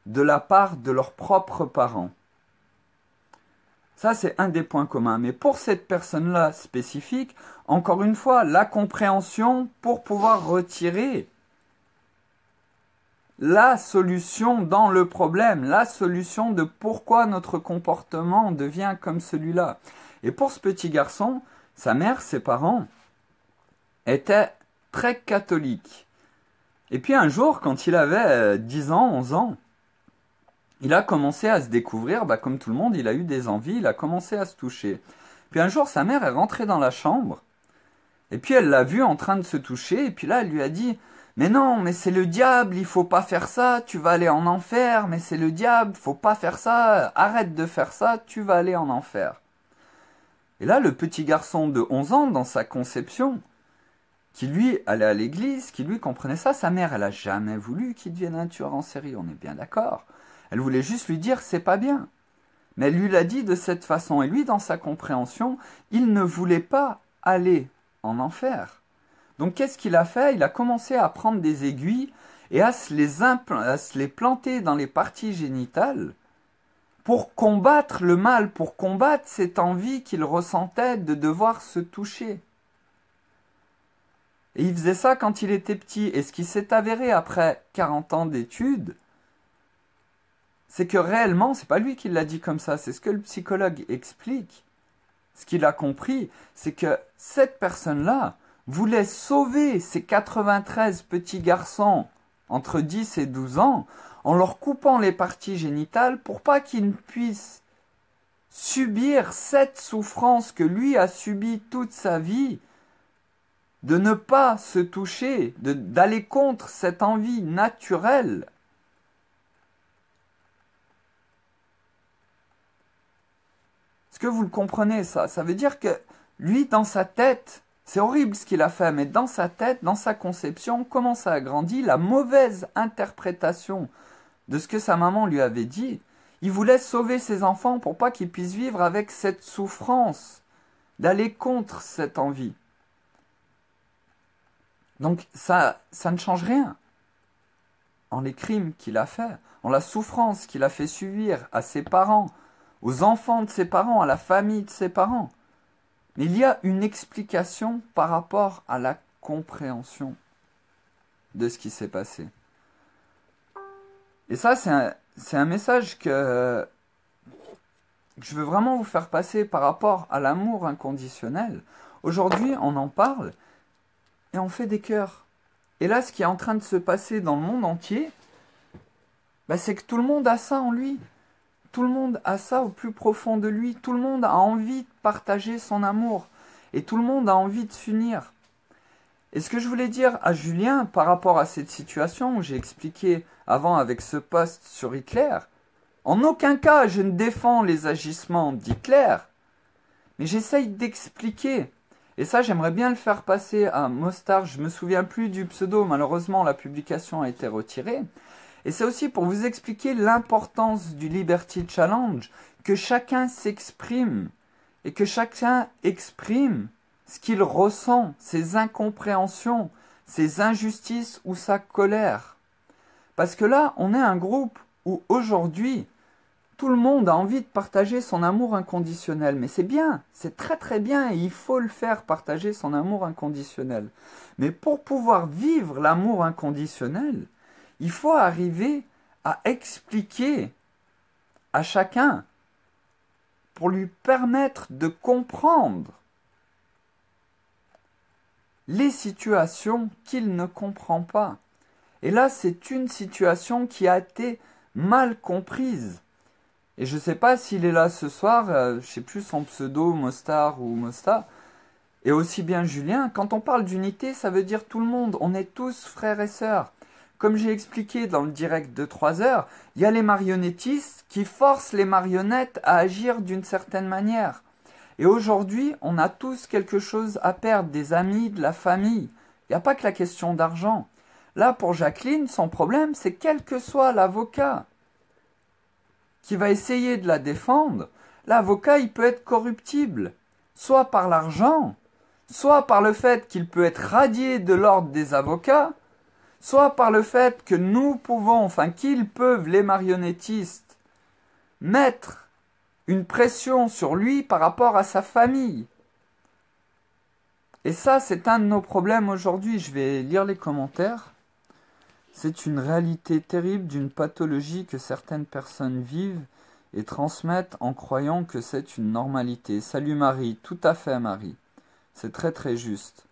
de la part de leurs propres parents. Ça, c'est un des points communs. Mais pour cette personne-là spécifique, encore une fois, la compréhension pour pouvoir retirer la solution dans le problème, la solution de pourquoi notre comportement devient comme celui-là. Et pour ce petit garçon, sa mère, ses parents, étaient très catholiques. Et puis un jour, quand il avait 10 ans, 11 ans, il a commencé à se découvrir, comme tout le monde, il a eu des envies, il a commencé à se toucher. Puis un jour, sa mère est rentrée dans la chambre, et puis elle l'a vu en train de se toucher, et puis là, elle lui a dit « Mais non, mais c'est le diable, il faut pas faire ça, tu vas aller en enfer, mais c'est le diable, faut pas faire ça, arrête de faire ça, tu vas aller en enfer. » Et là, le petit garçon de 11 ans, dans sa conception, qui lui allait à l'église, qui lui comprenait ça, sa mère, elle a jamais voulu qu'il devienne un tueur en série, on est bien d'accord. Elle voulait juste lui dire, c'est pas bien. Mais elle lui l'a dit de cette façon. Et lui, dans sa compréhension, il ne voulait pas aller en enfer. Donc, qu'est-ce qu'il a fait? Il a commencé à prendre des aiguilles et à se les planter dans les parties génitales pour combattre le mal, pour combattre cette envie qu'il ressentait de devoir se toucher. Et il faisait ça quand il était petit. Et ce qui s'est avéré après 40 ans d'études, c'est que réellement, c'est pas lui qui l'a dit comme ça, c'est ce que le psychologue explique. Ce qu'il a compris, c'est que cette personne-là voulait sauver ces 93 petits garçons entre 10 et 12 ans en leur coupant les parties génitales pour pas qu'ils ne puissent subir cette souffrance que lui a subie toute sa vie, de ne pas se toucher, d'aller contre cette envie naturelle. Est-ce que vous le comprenez, ça? Ça veut dire que lui, dans sa tête, c'est horrible ce qu'il a fait, mais dans sa tête, dans sa conception, comment ça a grandi, la mauvaise interprétation de ce que sa maman lui avait dit, il voulait sauver ses enfants pour pas qu'ils puissent vivre avec cette souffrance, d'aller contre cette envie. Donc ça ne change rien en les crimes qu'il a faits, en la souffrance qu'il a fait subir à ses parents, aux enfants de ses parents, à la famille de ses parents. Mais il y a une explication par rapport à la compréhension de ce qui s'est passé. Et ça, c'est un message que je veux vraiment vous faire passer par rapport à l'amour inconditionnel. Aujourd'hui, on en parle et on fait des cœurs. Et là, ce qui est en train de se passer dans le monde entier, c'est que tout le monde a ça en lui. Tout le monde a ça au plus profond de lui. Tout le monde a envie de partager son amour. Et tout le monde a envie de s'unir. Et ce que je voulais dire à Julien par rapport à cette situation où j'ai expliqué avant avec ce post sur Hitler, en aucun cas je ne défends les agissements d'Hitler, mais j'essaye d'expliquer. Et ça, j'aimerais bien le faire passer à Mostar. Je ne me souviens plus du pseudo, malheureusement la publication a été retirée. Et c'est aussi pour vous expliquer l'importance du Liberty Challenge, que chacun s'exprime, et que chacun exprime ce qu'il ressent, ses incompréhensions, ses injustices ou sa colère. Parce que là, on est un groupe où aujourd'hui, tout le monde a envie de partager son amour inconditionnel. Mais c'est bien, c'est très très bien et il faut le faire, partager son amour inconditionnel. Mais pour pouvoir vivre l'amour inconditionnel, il faut arriver à expliquer à chacun pour lui permettre de comprendre les situations qu'il ne comprend pas. Et là, c'est une situation qui a été mal comprise. Et je ne sais pas s'il est là ce soir, je ne sais plus son pseudo, Mostar ou Mosta, et aussi bien Julien. Quand on parle d'unité, ça veut dire tout le monde. On est tous frères et sœurs. Comme j'ai expliqué dans le direct de 3 heures, il y a les marionnettistes qui forcent les marionnettes à agir d'une certaine manière. Et aujourd'hui, on a tous quelque chose à perdre, des amis, de la famille. Il n'y a pas que la question d'argent. Là, pour Jacqueline, son problème, c'est quel que soit l'avocat qui va essayer de la défendre, l'avocat, il peut être corruptible, soit par l'argent, soit par le fait qu'il peut être radié de l'ordre des avocats, soit par le fait que nous pouvons, enfin qu'ils peuvent, les marionnettistes, mettre une pression sur lui par rapport à sa famille. Et ça, c'est un de nos problèmes aujourd'hui. Je vais lire les commentaires. C'est une réalité terrible d'une pathologie que certaines personnes vivent et transmettent en croyant que c'est une normalité. Salut Marie, tout à fait Marie. C'est très très juste.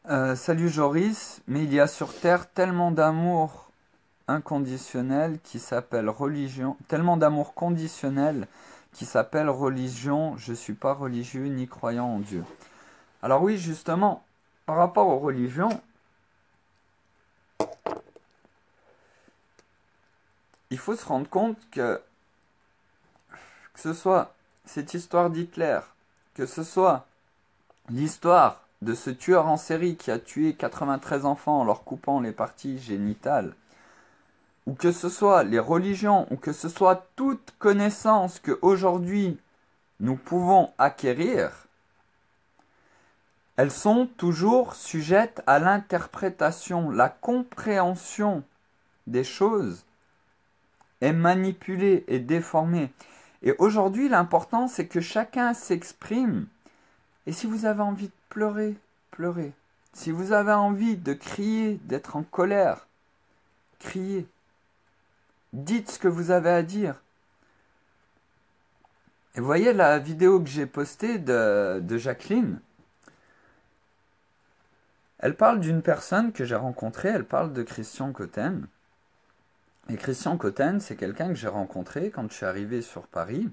Salut Joris, mais il y a sur Terre tellement d'amour inconditionnel qui s'appelle religion, tellement d'amour conditionnel qui s'appelle religion. Je ne suis pas religieux ni croyant en Dieu. Alors oui, justement, par rapport aux religions, il faut se rendre compte que ce soit cette histoire d'Hitler, que ce soit l'histoire de ce tueur en série qui a tué 93 enfants en leur coupant les parties génitales, ou que ce soit les religions, ou que ce soit toute connaissance que aujourd'hui nous pouvons acquérir, elles sont toujours sujettes à l'interprétation. La compréhension des choses est manipulée et déformée. Et aujourd'hui, l'important, c'est que chacun s'exprime. Et si vous avez envie de pleurer, pleurez. Si vous avez envie de crier, d'être en colère, criez. Dites ce que vous avez à dire. Et vous voyez la vidéo que j'ai postée de Jacqueline. Elle parle d'une personne que j'ai rencontrée, elle parle de Christian Cotten. Et Christian Cotten, c'est quelqu'un que j'ai rencontré quand je suis arrivé sur Paris.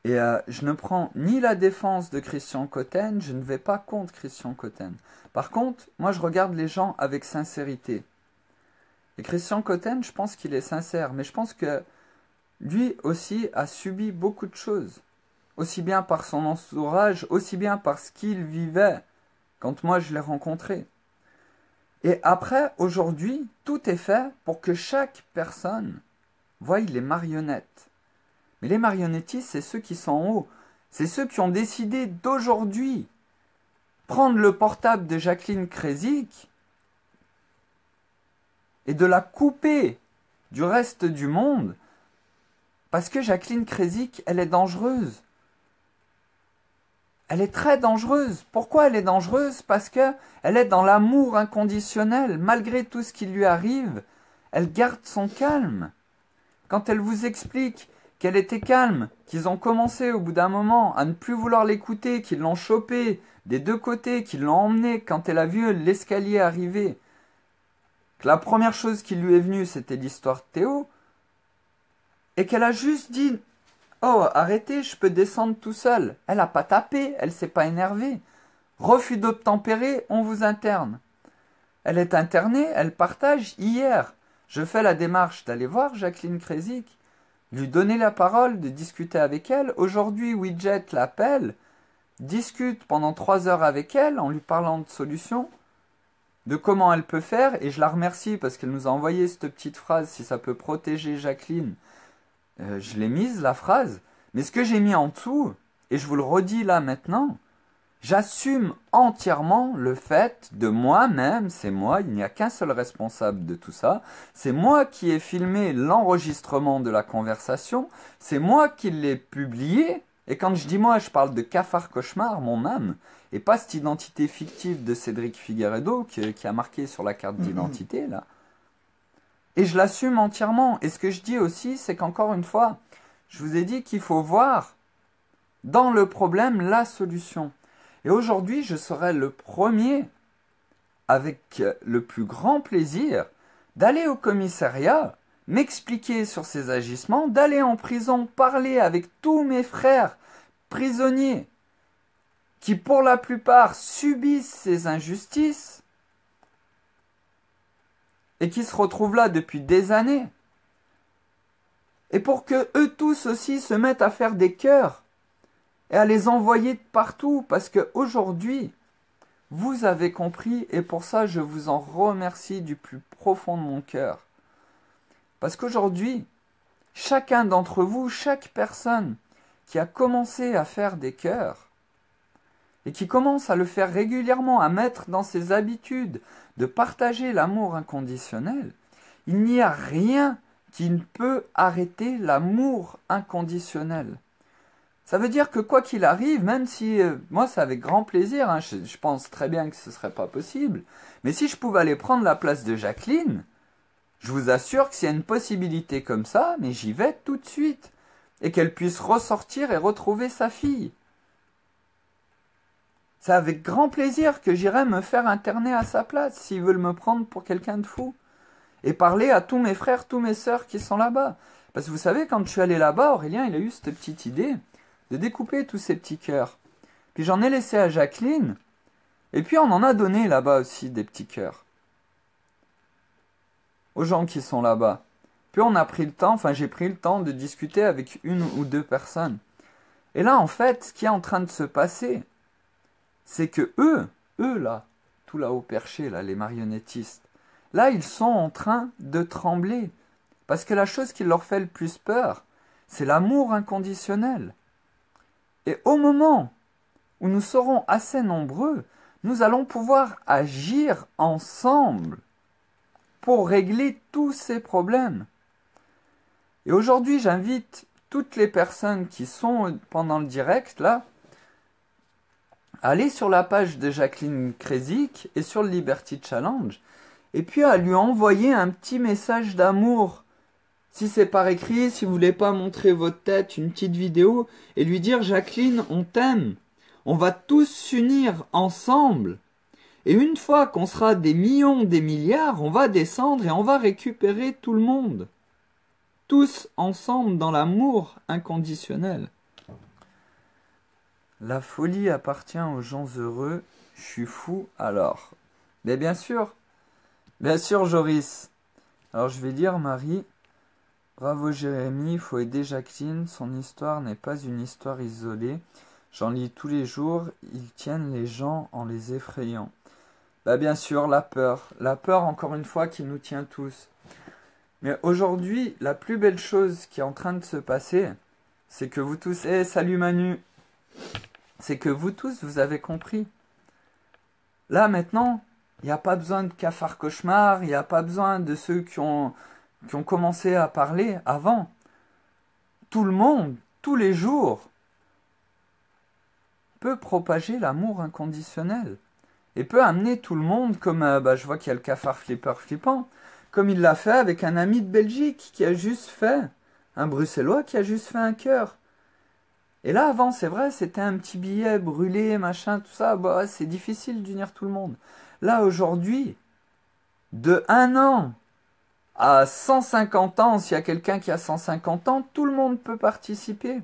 Et je ne prends ni la défense de Christian Cotten, je ne vais pas contre Christian Cotten. Par contre, moi je regarde les gens avec sincérité. Et Christian Cotten, je pense qu'il est sincère, mais je pense que lui aussi a subi beaucoup de choses. Aussi bien par son entourage, aussi bien par ce qu'il vivait quand moi je l'ai rencontré. Et après, aujourd'hui, tout est fait pour que chaque personne voie les marionnettes. Mais les marionnettistes, c'est ceux qui sont en haut. C'est ceux qui ont décidé d'aujourd'hui prendre le portable de Jacqueline Krésik et de la couper du reste du monde parce que Jacqueline Krésik, elle est dangereuse. Elle est très dangereuse. Pourquoi elle est dangereuse? Parce qu'elle est dans l'amour inconditionnel. Malgré tout ce qui lui arrive, elle garde son calme. Quand elle vous explique qu'elle était calme, qu'ils ont commencé au bout d'un moment à ne plus vouloir l'écouter, qu'ils l'ont chopée des deux côtés, qu'ils l'ont emmenée quand elle a vu l'escalier arriver, que la première chose qui lui est venue, c'était l'histoire de Théo, et qu'elle a juste dit « Oh, arrêtez, je peux descendre tout seul ». Elle n'a pas tapé, elle ne s'est pas énervée. Refus d'obtempérer, on vous interne. Elle est internée, elle partage hier. Je fais la démarche d'aller voir Jacqueline Krésik, lui donner la parole, de discuter avec elle. Aujourd'hui, Widget l'appelle, discute pendant 3 heures avec elle en lui parlant de solutions, de comment elle peut faire. Et je la remercie parce qu'elle nous a envoyé cette petite phrase, si ça peut protéger Jacqueline. Je l'ai mise, la phrase. Mais ce que j'ai mis en dessous, et je vous le redis là maintenant, j'assume entièrement le fait de moi-même, c'est moi, il n'y a qu'un seul responsable de tout ça, c'est moi qui ai filmé l'enregistrement de la conversation, c'est moi qui l'ai publié, et quand je dis moi, je parle de Cafard Cauchemar, mon âme, et pas cette identité fictive de Cédric Figueredo qui a marqué sur la carte d'identité, là. Et je l'assume entièrement. Et ce que je dis aussi, c'est qu'encore une fois, je vous ai dit qu'il faut voir dans le problème la solution. Et aujourd'hui, je serai le premier, avec le plus grand plaisir, d'aller au commissariat, m'expliquer sur ces agissements, d'aller en prison, parler avec tous mes frères prisonniers, qui pour la plupart subissent ces injustices, et qui se retrouvent là depuis des années. Et pour que eux tous aussi se mettent à faire des cœurs et à les envoyer de partout, parce qu'aujourd'hui, vous avez compris, et pour ça je vous en remercie du plus profond de mon cœur. Parce qu'aujourd'hui, chacun d'entre vous, chaque personne qui a commencé à faire des cœurs, et qui commence à le faire régulièrement, à mettre dans ses habitudes de partager l'amour inconditionnel, il n'y a rien qui ne peut arrêter l'amour inconditionnel. Ça veut dire que quoi qu'il arrive, même si, moi c'est avec grand plaisir, hein, je pense très bien que ce ne serait pas possible, mais si je pouvais aller prendre la place de Jacqueline, je vous assure que s'il y a une possibilité comme ça, mais j'y vais tout de suite, et qu'elle puisse ressortir et retrouver sa fille. C'est avec grand plaisir que j'irai me faire interner à sa place, s'ils veulent me prendre pour quelqu'un de fou. Et parler à tous mes frères, tous mes sœurs qui sont là-bas. Parce que vous savez, quand je suis allé là-bas, Aurélien, il a eu cette petite idée de découper tous ces petits cœurs. Puis j'en ai laissé à Jacqueline, et puis on en a donné là-bas aussi des petits cœurs. Aux gens qui sont là-bas. Puis on a pris le temps, enfin j'ai pris le temps de discuter avec 1 ou 2 personnes. Et là, en fait, ce qui est en train de se passer, c'est que eux là, tout là-haut perché, là, les marionnettistes, là, ils sont en train de trembler. Parce que la chose qui leur fait le plus peur, c'est l'amour inconditionnel. Et au moment où nous serons assez nombreux, nous allons pouvoir agir ensemble pour régler tous ces problèmes. Et aujourd'hui, j'invite toutes les personnes qui sont pendant le direct, là, à aller sur la page de Jacqueline Kresic et sur le Liberty Challenge, et puis à lui envoyer un petit message d'amour. Si c'est par écrit, si vous voulez pas montrer votre tête, une petite vidéo, et lui dire « Jacqueline, on t'aime. On va tous s'unir ensemble. Et une fois qu'on sera des millions, des milliards, on va descendre et on va récupérer tout le monde. Tous ensemble dans l'amour inconditionnel. » La folie appartient aux gens heureux. Je suis fou alors. Mais bien sûr, Joris. Alors je vais dire Marie. Bravo Jérémy, il faut aider Jacqueline, son histoire n'est pas une histoire isolée. J'en lis tous les jours, ils tiennent les gens en les effrayant. Bien sûr, la peur encore une fois qui nous tient tous. Mais aujourd'hui, la plus belle chose qui est en train de se passer, c'est que vous tous, salut Manu, c'est que vous tous, vous avez compris. Là maintenant, il n'y a pas besoin de cafard cauchemar, il n'y a pas besoin de ceux qui ont commencé à parler avant. Tout le monde, tous les jours, peut propager l'amour inconditionnel. Et peut amener tout le monde, comme je vois qu'il y a le cafard flippant, comme il l'a fait avec un ami de Belgique qui a juste fait, un Bruxellois qui a juste fait un cœur. Et là, avant, c'est vrai, c'était un petit billet brûlé, machin, tout ça, c'est difficile d'unir tout le monde. Là, aujourd'hui, de 1 an à 150 ans, s'il y a quelqu'un qui a 150 ans, tout le monde peut participer.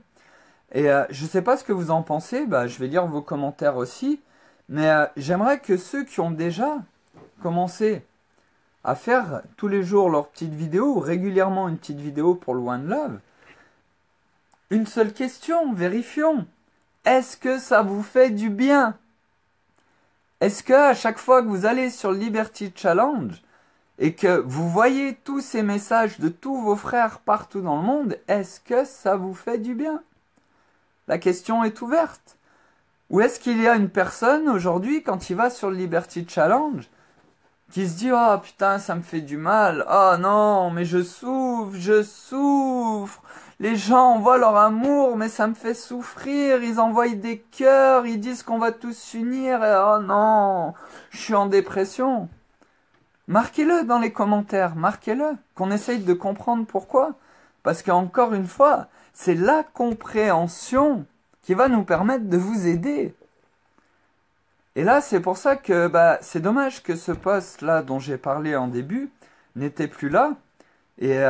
Et je ne sais pas ce que vous en pensez, je vais lire vos commentaires aussi, mais j'aimerais que ceux qui ont déjà commencé à faire tous les jours leur petite vidéo, ou régulièrement une petite vidéo pour le One Love, une seule question, vérifions. Est-ce que ça vous fait du bien? Est-ce que à chaque fois que vous allez sur le Liberty Challenge, et que vous voyez tous ces messages de tous vos frères partout dans le monde, est-ce que ça vous fait du bien? La question est ouverte. Ou est-ce qu'il y a une personne aujourd'hui, quand il va sur le Liberty Challenge, qui se dit « Oh putain, ça me fait du mal. Oh non, mais je souffre. Les gens envoient leur amour, mais ça me fait souffrir. Ils envoient des cœurs, ils disent qu'on va tous s'unir. Et oh non, je suis en dépression. » Marquez-le dans les commentaires, marquez-le, qu'on essaye de comprendre pourquoi. Parce qu'encore une fois, c'est la compréhension qui va nous permettre de vous aider. Et là, c'est pour ça que c'est dommage que ce post-là dont j'ai parlé en début n'était plus là. Et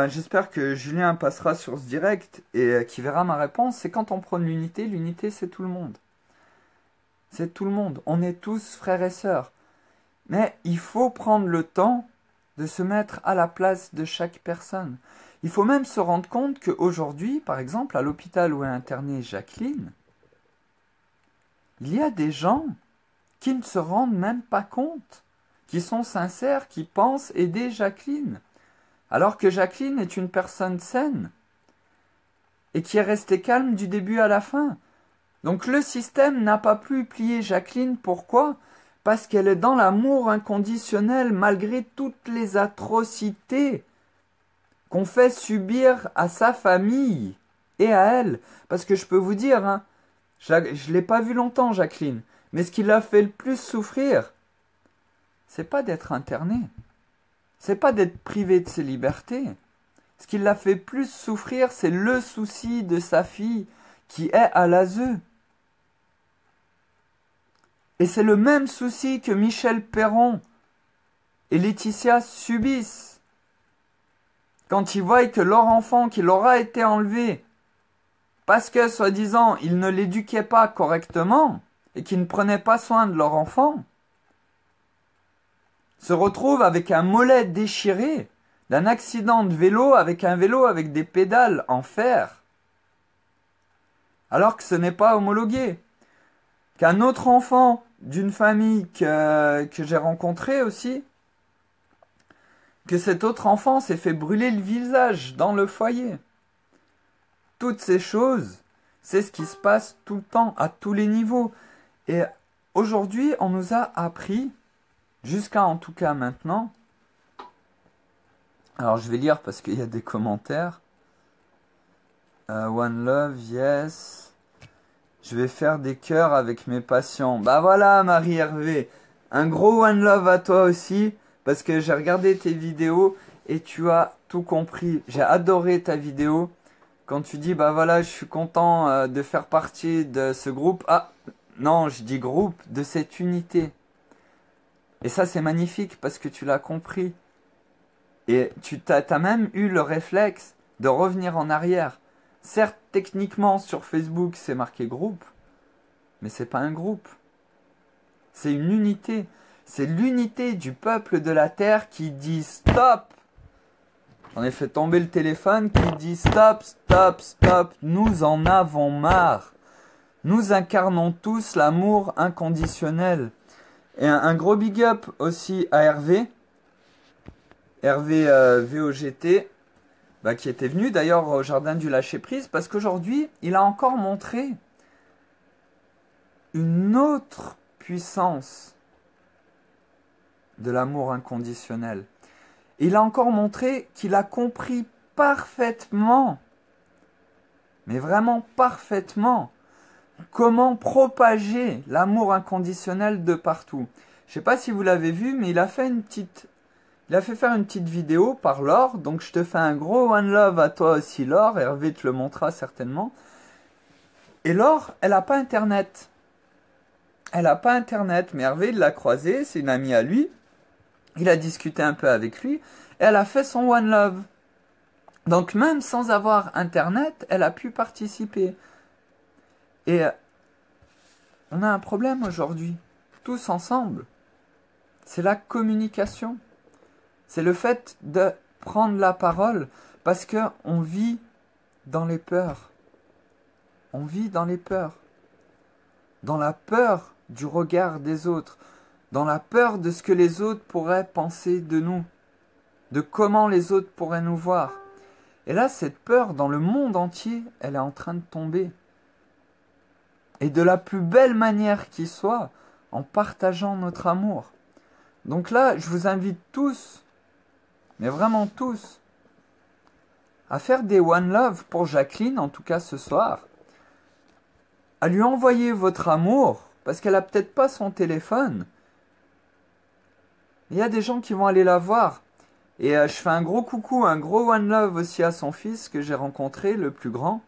j'espère que Julien passera sur ce direct et qui verra ma réponse. C'est quand on prône l'unité, l'unité c'est tout le monde. C'est tout le monde. On est tous frères et sœurs. Mais il faut prendre le temps de se mettre à la place de chaque personne. Il faut même se rendre compte qu'aujourd'hui, par exemple, à l'hôpital où est internée Jacqueline, il y a des gens qui ne se rendent même pas compte, qui sont sincères, qui pensent aider Jacqueline, alors que Jacqueline est une personne saine et qui est restée calme du début à la fin. Donc le système n'a pas pu plier Jacqueline. Pourquoi ? Parce qu'elle est dans l'amour inconditionnel malgré toutes les atrocités qu'on fait subir à sa famille et à elle. Parce que je peux vous dire, je ne l'ai pas vu longtemps Jacqueline, mais ce qui l'a fait le plus souffrir, c'est pas d'être internée, c'est pas d'être privée de ses libertés. Ce qui l'a fait plus souffrir, c'est le souci de sa fille qui est à l'ASE. Et c'est le même souci que Michel Perron et Laetitia subissent quand ils voient que leur enfant qui leur a été enlevé parce que, soi-disant, ils ne l'éduquaient pas correctement et qu'ils ne prenaient pas soin de leur enfant, se retrouve avec un mollet déchiré d'un accident de vélo avec un vélo avec des pédales en fer, alors que ce n'est pas homologué. Qu'un autre enfant d'une famille que j'ai rencontré aussi, que cet autre enfant s'est fait brûler le visage dans le foyer. Toutes ces choses, c'est ce qui se passe tout le temps, à tous les niveaux. Et aujourd'hui, on nous a appris, jusqu'à en tout cas maintenant, alors je vais lire parce qu'il y a des commentaires. One love, yes. Je vais faire des cœurs avec mes patients. Bah voilà, Marie-Hervé. Un gros one love à toi aussi, parce que j'ai regardé tes vidéos et tu as tout compris. J'ai adoré ta vidéo. Quand tu dis, bah voilà, je suis content de faire partie de ce groupe. Ah, non, je dis groupe, de cette unité. Et ça, c'est magnifique parce que tu l'as compris. Et tu t'as même eu le réflexe de revenir en arrière. Certes, techniquement, sur Facebook, c'est marqué groupe, mais c'est pas un groupe. C'est une unité. C'est l'unité du peuple de la Terre qui dit stop. J'en ai fait tomber le téléphone qui dit stop, stop, stop. Nous en avons marre. Nous incarnons tous l'amour inconditionnel. Et un gros big up aussi à Hervé. Hervé VOGT, qui était venu d'ailleurs au jardin du lâcher prise, parce qu'aujourd'hui, il a encore montré une autre puissance de l'amour inconditionnel. Il a encore montré qu'il a compris parfaitement, mais vraiment parfaitement, comment propager l'amour inconditionnel de partout. Je ne sais pas si vous l'avez vu, mais il a fait faire une petite vidéo par Laure, donc je te fais un gros one love à toi aussi Laure, Hervé te le montrera certainement. Et Laure, elle n'a pas internet. Elle n'a pas internet, mais Hervé il l'a croisé, c'est une amie à lui. Il a discuté un peu avec lui, et elle a fait son one love. Donc même sans avoir internet, elle a pu participer. Et on a un problème aujourd'hui, tous ensemble. C'est la communication. C'est le fait de prendre la parole parce qu'on vit dans les peurs. On vit dans les peurs. Dans la peur du regard des autres. Dans la peur de ce que les autres pourraient penser de nous. De comment les autres pourraient nous voir. Et là, cette peur dans le monde entier, elle est en train de tomber. Et de la plus belle manière qui soit, en partageant notre amour. Donc là, je vous invite tous, mais vraiment tous, à faire des one love pour Jacqueline, en tout cas ce soir, à lui envoyer votre amour, parce qu'elle a peut-être pas son téléphone. Il y a des gens qui vont aller la voir. Et je fais un gros coucou, un gros one love aussi à son fils que j'ai rencontré, le plus grand.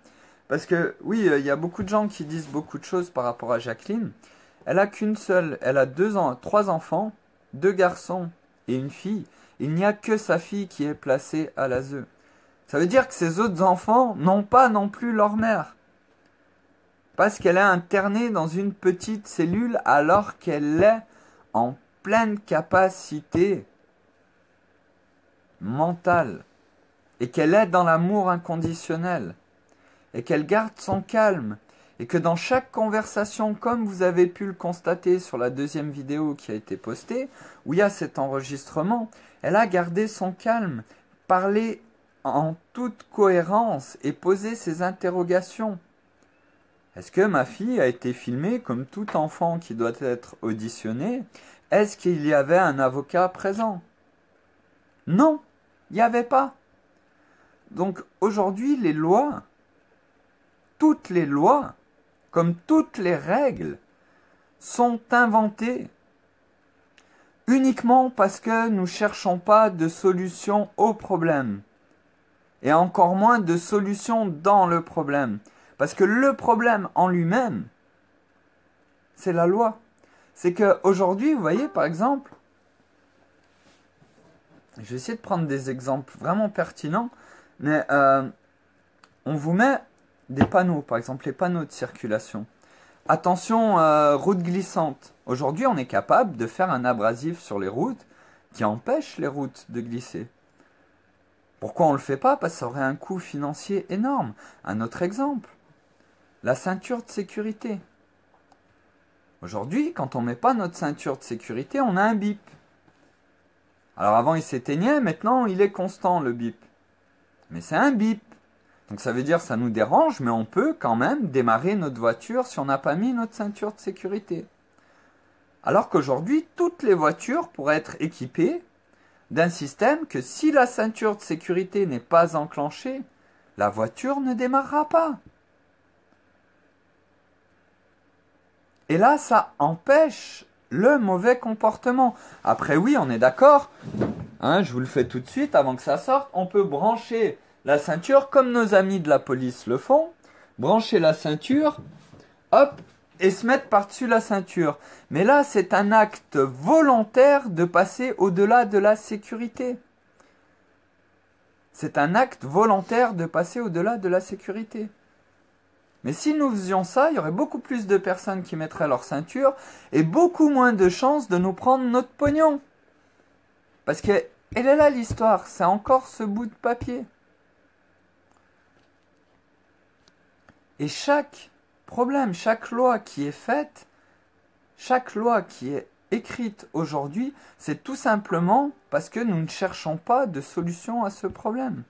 Parce que oui, il y a beaucoup de gens qui disent beaucoup de choses par rapport à Jacqueline. Elle a qu'une seule, elle a 3 enfants, 2 garçons et une fille. Il n'y a que sa fille qui est placée à l'ASE. Ça veut dire que ses autres enfants n'ont pas non plus leur mère. Parce qu'elle est internée dans une petite cellule alors qu'elle est en pleine capacité mentale. Et qu'elle est dans l'amour inconditionnel. Et qu'elle garde son calme. Et que dans chaque conversation, comme vous avez pu le constater sur la 2e vidéo qui a été postée, où il y a cet enregistrement, elle a gardé son calme, parlé en toute cohérence et posé ses interrogations. Est-ce que ma fille a été filmée comme tout enfant qui doit être auditionné? Est-ce qu'il y avait un avocat présent? Non, il n'y avait pas. Donc aujourd'hui, les lois, toutes les lois, comme toutes les règles, sont inventées uniquement parce que nous ne cherchons pas de solution au problème. Et encore moins de solution dans le problème. Parce que le problème en lui-même, c'est la loi. C'est qu'aujourd'hui, vous voyez, par exemple, je vais essayer de prendre des exemples vraiment pertinents, mais on vous met des panneaux, par exemple les panneaux de circulation. Attention, route glissante. Aujourd'hui, on est capable de faire un abrasif sur les routes qui empêche les routes de glisser. Pourquoi on ne le fait pas? Parce que ça aurait un coût financier énorme. Un autre exemple, la ceinture de sécurité. Aujourd'hui, quand on ne met pas notre ceinture de sécurité, on a un bip. Alors avant, il s'éteignait, maintenant, il est constant, le bip. Mais c'est un bip. Donc ça veut dire que ça nous dérange, mais on peut quand même démarrer notre voiture si on n'a pas mis notre ceinture de sécurité. Alors qu'aujourd'hui, toutes les voitures pourraient être équipées d'un système que si la ceinture de sécurité n'est pas enclenchée, la voiture ne démarrera pas. Et là, ça empêche le mauvais comportement. Après, oui, on est d'accord, hein, je vous le fais tout de suite avant que ça sorte, on peut brancher la ceinture comme nos amis de la police le font, brancher la ceinture, hop, et se mettre par-dessus la ceinture. Mais là, c'est un acte volontaire de passer au-delà de la sécurité. C'est un acte volontaire de passer au-delà de la sécurité. Mais si nous faisions ça, il y aurait beaucoup plus de personnes qui mettraient leur ceinture et beaucoup moins de chances de nous prendre notre pognon. Parce que, elle est là l'histoire, c'est encore ce bout de papier. Et chaque problème, chaque loi qui est faite, chaque loi qui est écrite aujourd'hui, c'est tout simplement parce que nous ne cherchons pas de solution à ce problème.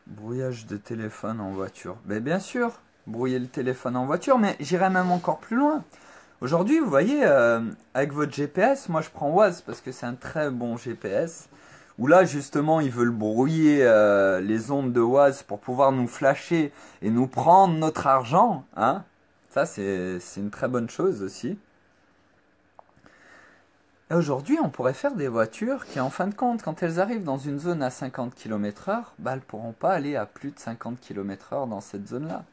Brouillage de téléphone en voiture. Mais bien sûr, brouiller le téléphone en voiture, mais j'irai même encore plus loin. Aujourd'hui, vous voyez, avec votre GPS, moi je prends Waze parce que c'est un très bon GPS, où là justement ils veulent brouiller les ondes de Waze pour pouvoir nous flasher et nous prendre notre argent, hein. Ça c'est une très bonne chose aussi. Et aujourd'hui, on pourrait faire des voitures qui, en fin de compte, quand elles arrivent dans une zone à 50 km/h, bah, elles ne pourront pas aller à plus de 50 km/h dans cette zone-là.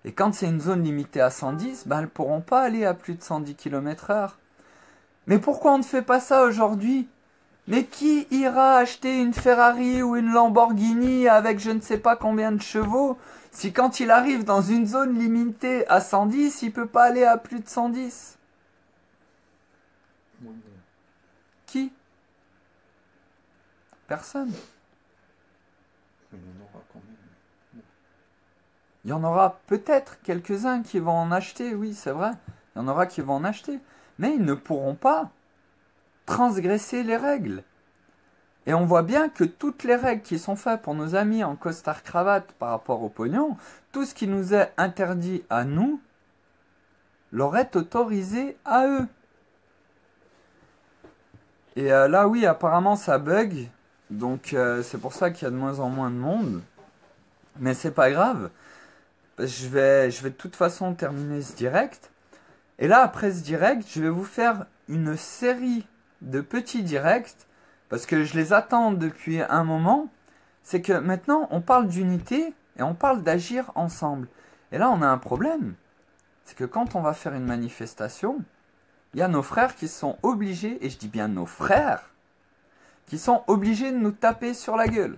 Et quand c'est une zone limitée à 110, bah, elles ne pourront pas aller à plus de 110 km/h. Mais pourquoi on ne fait pas ça aujourd'hui? Mais qui ira acheter une Ferrari ou une Lamborghini avec je ne sais pas combien de chevaux si quand il arrive dans une zone limitée à 110, il ne peut pas aller à plus de 110? Qui? Personne. Il y en aura peut-être quelques-uns qui vont en acheter, oui, c'est vrai. Il y en aura qui vont en acheter. Mais ils ne pourront pas transgresser les règles. Et on voit bien que toutes les règles qui sont faites pour nos amis en costard-cravate par rapport au pognon, tout ce qui nous est interdit à nous, leur est autorisé à eux. Et là, oui, apparemment, ça bug. Donc, c'est pour ça qu'il y a de moins en moins de monde. Mais c'est pas grave. Je vais de toute façon terminer ce direct. Et là, après ce direct, je vais vous faire une série de petits directs. Parce que je les attends depuis un moment. C'est que maintenant, on parle d'unité et on parle d'agir ensemble. Et là, on a un problème. C'est que quand on va faire une manifestation, il y a nos frères qui sont obligés, et je dis bien nos frères, qui sont obligés de nous taper sur la gueule.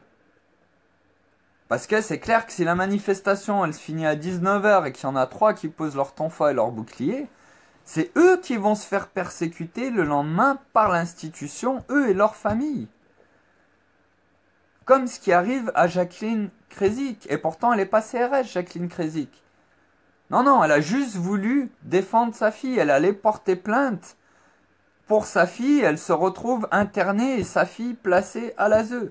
Parce que c'est clair que si la manifestation elle se finit à 19 h et qu'il y en a 3 qui posent leur tonfa et leur bouclier, c'est eux qui vont se faire persécuter le lendemain par l'institution, eux et leur famille. Comme ce qui arrive à Jacqueline Kresic, et pourtant elle n'est pas CRS, Jacqueline Kresic. Non, non, elle a juste voulu défendre sa fille. Elle allait porter plainte pour sa fille. Elle se retrouve internée et sa fille placée à l'ASE.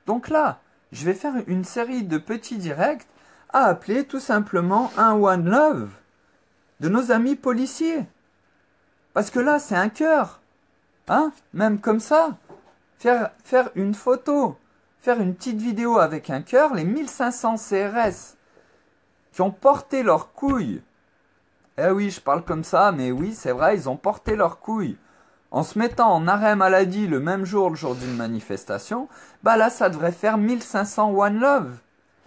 Donc là, je vais faire une série de petits directs à appeler tout simplement un One Love de nos amis policiers. Parce que là, c'est un cœur. Hein? Même comme ça. Faire une photo. Faire une petite vidéo avec un cœur, les 1500 CRS qui ont porté leurs couilles. Eh oui, je parle comme ça, mais oui, c'est vrai, ils ont porté leurs couilles. En se mettant en arrêt maladie le même jour, le jour d'une manifestation, bah là, ça devrait faire 1500 One Love.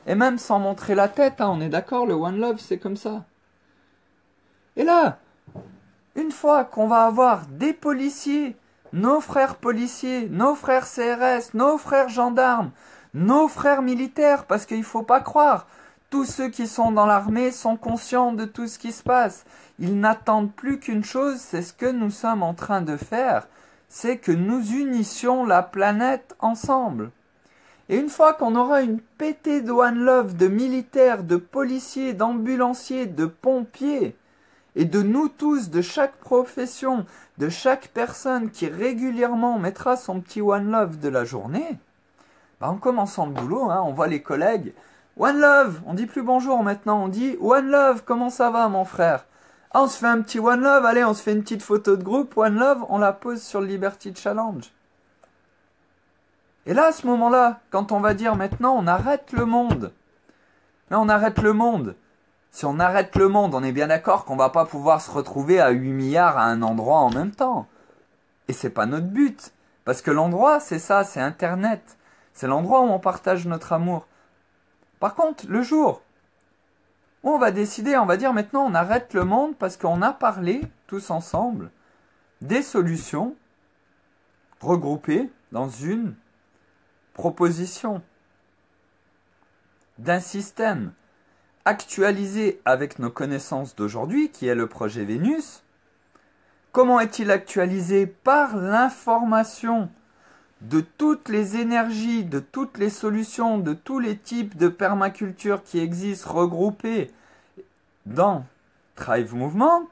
Et même sans montrer la tête, hein, on est d'accord, le One Love, c'est comme ça. Et là, une fois qu'on va avoir des policiers, nos frères policiers, nos frères CRS, nos frères gendarmes, nos frères militaires, parce qu'il ne faut pas croire, tous ceux qui sont dans l'armée sont conscients de tout ce qui se passe. Ils n'attendent plus qu'une chose, c'est ce que nous sommes en train de faire, c'est que nous unissions la planète ensemble. Et une fois qu'on aura une pétée de One Love, de militaires, de policiers, d'ambulanciers, de pompiers, et de nous tous, de chaque profession, de chaque personne qui régulièrement mettra son petit One Love de la journée, bah en commençant le boulot, hein, on voit les collègues, One Love, on dit plus bonjour maintenant, on dit One Love, comment ça va mon frère? Ah, on se fait un petit One Love, allez, on se fait une petite photo de groupe, One Love, on la pose sur le Liberty Challenge. Et là, à ce moment-là, quand on va dire maintenant, on arrête le monde. Là, on arrête le monde. Si on arrête le monde, on est bien d'accord qu'on va pas pouvoir se retrouver à 8 milliards à un endroit en même temps. Et c'est pas notre but. Parce que l'endroit, c'est ça, c'est Internet. C'est l'endroit où on partage notre amour. Par contre, le jour où on va décider, on va dire maintenant on arrête le monde parce qu'on a parlé, tous ensemble, des solutions regroupées dans une proposition d'un système actualisé avec nos connaissances d'aujourd'hui, qui est le projet Vénus. Comment est-il actualisé? Par l'information de toutes les énergies, de toutes les solutions, de tous les types de permaculture qui existent regroupés dans Thrive Movement.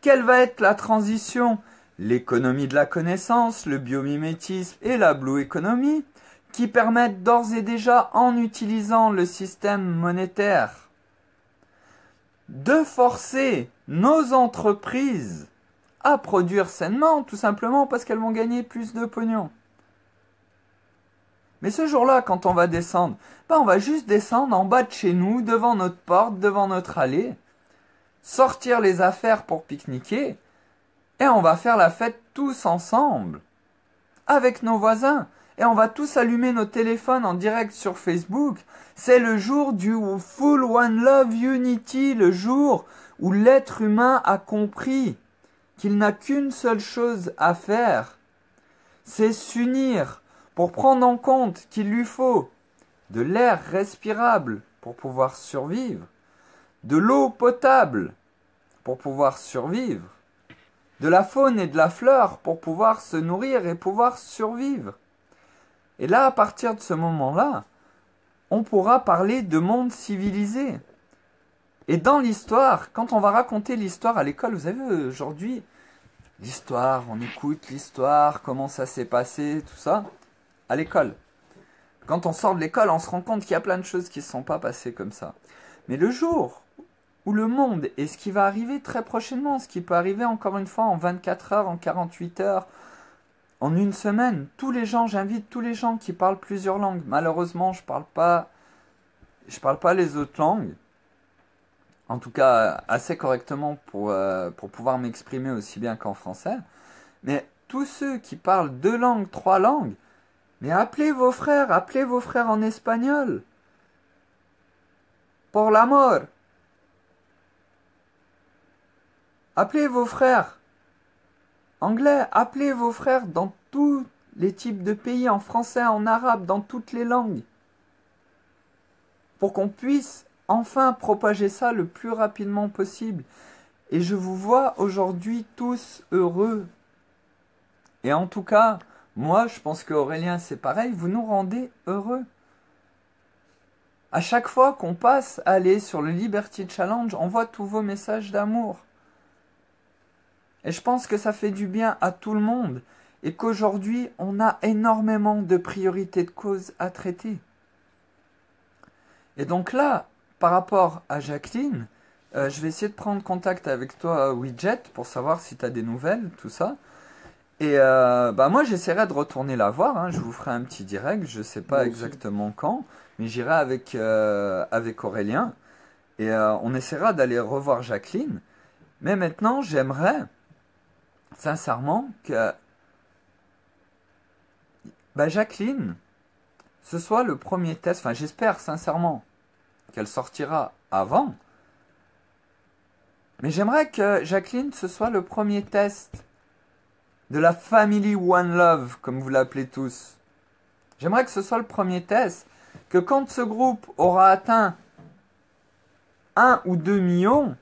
Quelle va être la transition? L'économie de la connaissance, le biomimétisme et la Blue Economy, qui permettent d'ores et déjà, en utilisant le système monétaire, de forcer nos entreprises à produire sainement, tout simplement parce qu'elles vont gagner plus de pognon. Mais ce jour-là, quand on va descendre, on va juste descendre en bas de chez nous, devant notre porte, devant notre allée, sortir les affaires pour pique-niquer, et on va faire la fête tous ensemble, avec nos voisins, et on va tous allumer nos téléphones en direct sur Facebook. C'est le jour du Full One Love Unity, le jour où l'être humain a compris qu'il n'a qu'une seule chose à faire, c'est s'unir pour prendre en compte qu'il lui faut de l'air respirable pour pouvoir survivre, de l'eau potable pour pouvoir survivre, de la faune et de la fleur pour pouvoir se nourrir et pouvoir survivre. Et là, à partir de ce moment-là, on pourra parler de monde civilisé. Et dans l'histoire, quand on va raconter l'histoire à l'école, vous savez, aujourd'hui, l'histoire, on écoute l'histoire, comment ça s'est passé, tout ça, à l'école. Quand on sort de l'école, on se rend compte qu'il y a plein de choses qui ne se sont pas passées comme ça. Mais le jour où le monde, et ce qui va arriver très prochainement, ce qui peut arriver encore une fois en 24 heures, en 48 heures, en une semaine, j'invite tous les gens qui parlent plusieurs langues. Malheureusement, je parle pas les autres langues. En tout cas, assez correctement pour pouvoir m'exprimer aussi bien qu'en français. Mais tous ceux qui parlent 2 langues, 3 langues, mais appelez vos frères en espagnol. Por l'amor. Appelez vos frères anglais, appelez vos frères dans tous les types de pays, en français, en arabe, dans toutes les langues. Pour qu'on puisse enfin propager ça le plus rapidement possible. Et je vous vois aujourd'hui tous heureux. Et en tout cas, moi je pense qu'Aurélien c'est pareil, vous nous rendez heureux. À chaque fois qu'on passe à aller sur le Liberty Challenge, on voit tous vos messages d'amour. Et je pense que ça fait du bien à tout le monde. Et qu'aujourd'hui, on a énormément de priorités de cause à traiter. Et donc là, par rapport à Jacqueline, je vais essayer de prendre contact avec toi, Widget, pour savoir si tu as des nouvelles, tout ça. Et moi, j'essaierai de retourner la voir. Hein. Je vous ferai un petit direct. Je ne sais pas exactement quand, mais j'irai avec Aurélien. Et on essaiera d'aller revoir Jacqueline. Mais maintenant, j'aimerais sincèrement que Jacqueline, ce soit le premier test. Enfin, j'espère sincèrement qu'elle sortira avant. Mais j'aimerais que Jacqueline, ce soit le premier test de la Family One Love, comme vous l'appelez tous. J'aimerais que ce soit le premier test, que quand ce groupe aura atteint 1 ou 2 millions,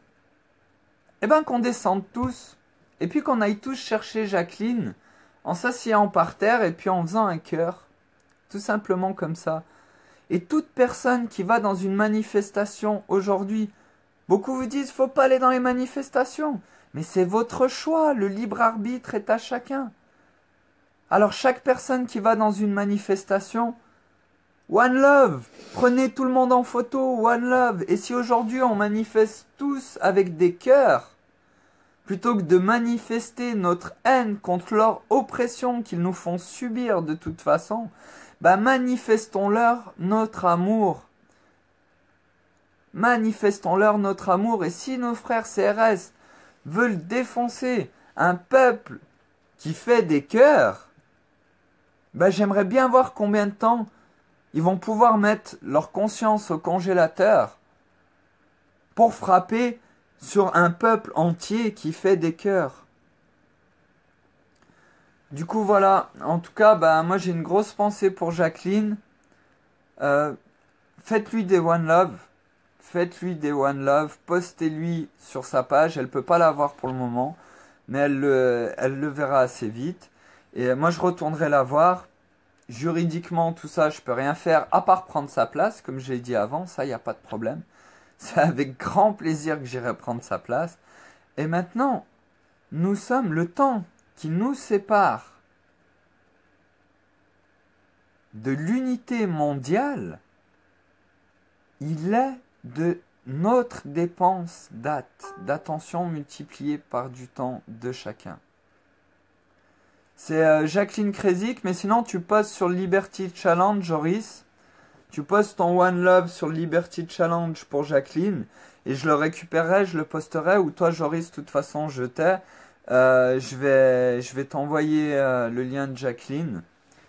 qu'on descende tous, et puis qu'on aille tous chercher Jacqueline, en s'asseyant par terre, et puis en faisant un cœur, tout simplement comme ça. Et toute personne qui va dans une manifestation aujourd'hui, beaucoup vous disent, faut pas aller dans les manifestations. Mais c'est votre choix, le libre arbitre est à chacun. Alors chaque personne qui va dans une manifestation, One Love. Prenez tout le monde en photo. One Love. Et si aujourd'hui on manifeste tous avec des cœurs, plutôt que de manifester notre haine contre leur oppression qu'ils nous font subir de toute façon, bah manifestons-leur notre amour. Manifestons-leur notre amour. Et si nos frères CRS veulent défoncer un peuple qui fait des cœurs, bah j'aimerais bien voir combien de temps ils vont pouvoir mettre leur conscience au congélateur pour frapper sur un peuple entier qui fait des cœurs. Du coup, voilà. En tout cas, bah, moi, j'ai une grosse pensée pour Jacqueline. Faites-lui des One Love. Faites-lui des One Love. Postez-lui sur sa page. Elle peut pas la voir pour le moment, mais elle le verra assez vite. Et moi, je retournerai la voir. Juridiquement, tout ça, je peux rien faire à part prendre sa place, comme j'ai dit avant. Ça, il n'y a pas de problème. C'est avec grand plaisir que j'irai prendre sa place. Et maintenant, nous sommes le temps qui nous sépare de l'unité mondiale. Il est de notre dépense d'attention multipliée par du temps de chacun. C'est Jacqueline Kresic, mais sinon tu postes sur Liberty Challenge, Joris. Tu postes ton One Love sur Liberty Challenge pour Jacqueline et je le récupérerai, je le posterai, ou toi Joris, de toute façon je t'ai. Je vais t'envoyer le lien de Jacqueline.